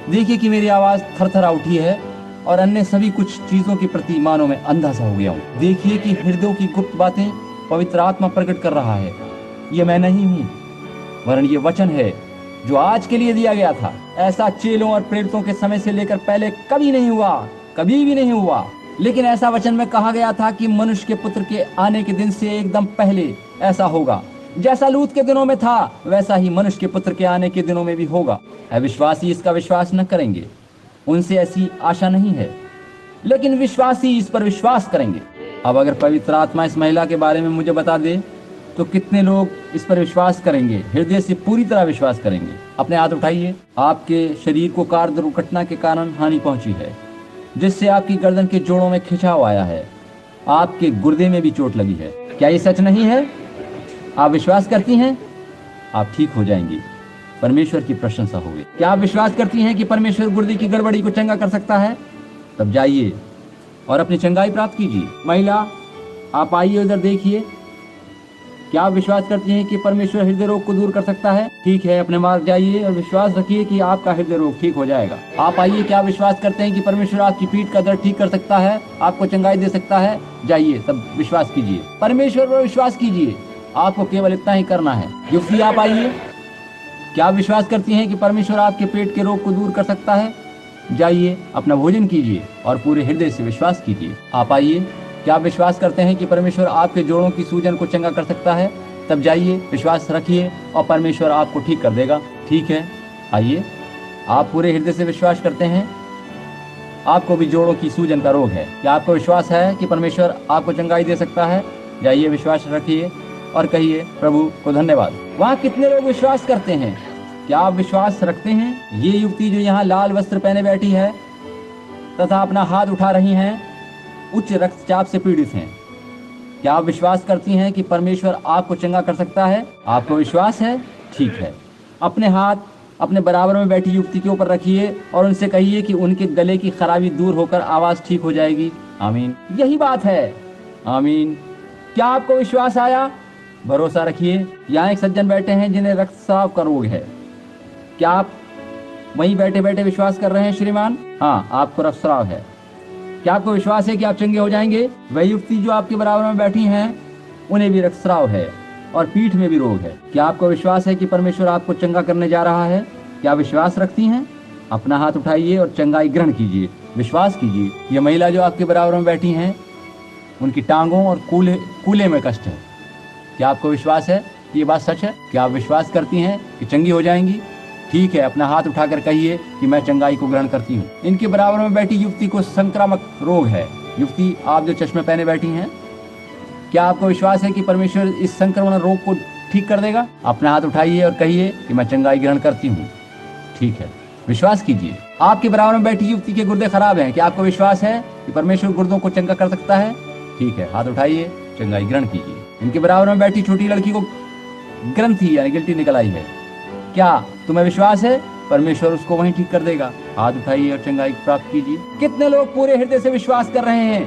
देखिए कि मेरी आवाज थरथरा उठी है और अन्य सभी कुछ चीजों के प्रति मानो मैं अंधा सा हो गया हूँ। देखिए कि हृदयों की गुप्त बातें पवित्र आत्मा प्रकट कर रहा है। ये मैं नहीं हूँ, वरन ये वचन है जो आज के लिए दिया गया था। ऐसा चेलों और प्रेरितों के समय से लेकर पहले कभी नहीं हुआ, कभी भी नहीं हुआ। लेकिन ऐसा वचन में कहा गया था कि मनुष्य के पुत्र के आने के दिन से एकदम पहले ऐसा होगा। जैसा लूत के दिनों में था वैसा ही मनुष्य के पुत्र के आने के दिनों में भी होगा। अविश्वासी इसका विश्वास न करेंगे, उनसे ऐसी आशा नहीं है, लेकिन विश्वासी इस पर विश्वास करेंगे। अब अगर पवित्र आत्मा इस महिला के बारे में मुझे बता दे तो कितने लोग इस पर विश्वास करेंगे, हृदय से पूरी तरह विश्वास करेंगे। अपने हाथ उठाइए। आपके शरीर को कार दुर्घटना के कारण हानि पहुंची है, जिससे आपकी गर्दन के जोड़ों में खिंचाव आया है। आपके गुर्दे में भी चोट लगी है। क्या ये सच नहीं है? आप विश्वास करती हैं? आप ठीक हो जाएंगी, परमेश्वर की प्रशंसा होगी। क्या आप विश्वास करती हैं कि परमेश्वर गुर्दे की गड़बड़ी को चंगा कर सकता है? तब जाइए और अपनी चंगाई प्राप्त कीजिए। महिला, आप आइए, उधर देखिए। क्या आप विश्वास करती हैं कि परमेश्वर हृदय रोग को दूर कर सकता है? ठीक है, अपने मार्ग जाइए और विश्वास रखिए कि आपका हृदय रोग ठीक हो जाएगा। आप आइए। क्या विश्वास करते हैं कि परमेश्वर आपकी पीठ का दर्द ठीक कर सकता है, आपको चंगाई दे सकता है? जाइए, तब विश्वास कीजिए, परमेश्वर पर विश्वास कीजिए। आपको केवल इतना ही करना है। युवती, आप आइए। क्या आप विश्वास करती हैं कि परमेश्वर आपके पेट के रोग को दूर कर सकता है? जाइए, अपना भोजन कीजिए और पूरे हृदय से विश्वास कीजिए। आप आइए। क्या आप विश्वास करते हैं कि परमेश्वर आपके जोड़ों की सूजन को चंगा कर सकता है? तब जाइए, विश्वास रखिए और परमेश्वर आपको ठीक कर देगा। ठीक है, आइए, आप पूरे हृदय से विश्वास करते हैं? आपको भी जोड़ों की सूजन का रोग है, क्या आपको विश्वास है कि परमेश्वर आपको चंगाई दे सकता है? जाइए, विश्वास रखिए और कहिए, प्रभु को धन्यवाद। वहाँ कितने लोग विश्वास करते हैं? क्या आप विश्वास रखते हैं? ये युवती जो यहाँ लाल वस्त्र पहने बैठी है तथा अपना हाथ उठा रही हैं, उच्च रक्तचाप से पीड़ित हैं। क्या आप विश्वास करती हैं कि परमेश्वर आपको चंगा कर सकता है? आपको विश्वास है? ठीक है, अपने हाथ अपने बराबर में बैठी युवती के ऊपर रखिए और उनसे कहिए कि उनके गले की खराबी दूर होकर आवाज ठीक हो जाएगी। आमीन, यही बात है। आमीन। क्या आपको विश्वास आया? भरोसा रखिए। यहाँ एक सज्जन बैठे हैं जिन्हें रक्तस्राव का रोग है। क्या आप वहीं बैठे बैठे विश्वास कर रहे हैं श्रीमान? हाँ, आपको रक्तस्राव है। क्या आपको विश्वास है कि आप चंगे हो जाएंगे? वह युवती जो आपके बराबर में बैठी हैं, उन्हें भी रक्तस्राव है और पीठ में भी रोग है। क्या आपको विश्वास है कि परमेश्वर आपको चंगा करने जा रहा है? क्या विश्वास रखती हैं? अपना हाथ उठाइए और चंगाई ग्रहण कीजिए, विश्वास कीजिए। ये महिला जो आपके बराबर में बैठी हैं, उनकी टांगों और कूल्हे में कष्ट है। क्या आपको विश्वास है कि ये बात सच है? क्या आप विश्वास करती हैं कि चंगी हो जाएंगी? ठीक है, अपना हाथ उठाकर कहिए कि मैं चंगाई को ग्रहण करती हूँ। इनके बराबर में बैठी युवती को संक्रामक रोग है। युवती, आप जो चश्मे पहने बैठी हैं, क्या आपको विश्वास है कि परमेश्वर इस संक्रमण रोग को ठीक कर देगा? अपना हाथ उठाइए और कहिए कि मैं चंगाई ग्रहण करती हूँ। ठीक है, विश्वास कीजिए। आपके बराबर में बैठी युवती के गुर्दे खराब हैं। क्या आपको विश्वास है कि परमेश्वर गुर्दों को चंगा कर सकता है? ठीक है, हाथ उठाइए, चंगाई ग्रहण कीजिए। इनके बराबर में बैठी छोटी लड़की को ग्रंथि यानी गिल्टी निकल आई है। क्या तुम्हें विश्वास है परमेश्वर उसको वहीं ठीक कर देगा? हाथ उठाइए और चंगाई प्राप्त कीजिए। कितने लोग पूरे हृदय से विश्वास कर रहे हैं?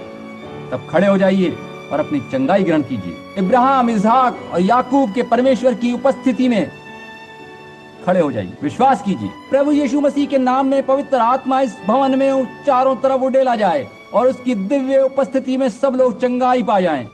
तब खड़े हो जाइए और अपनी चंगाई ग्रहण कीजिए। इब्राहिम, इसहाक और याकूब के परमेश्वर की उपस्थिति में खड़े हो जाइए, विश्वास कीजिए। प्रभु यीशु मसीह के नाम में पवित्र आत्मा इस भवन में चारों तरफ उड़ेला जाए और उसकी दिव्य उपस्थिति में सब लोग चंगाई पा जाएं।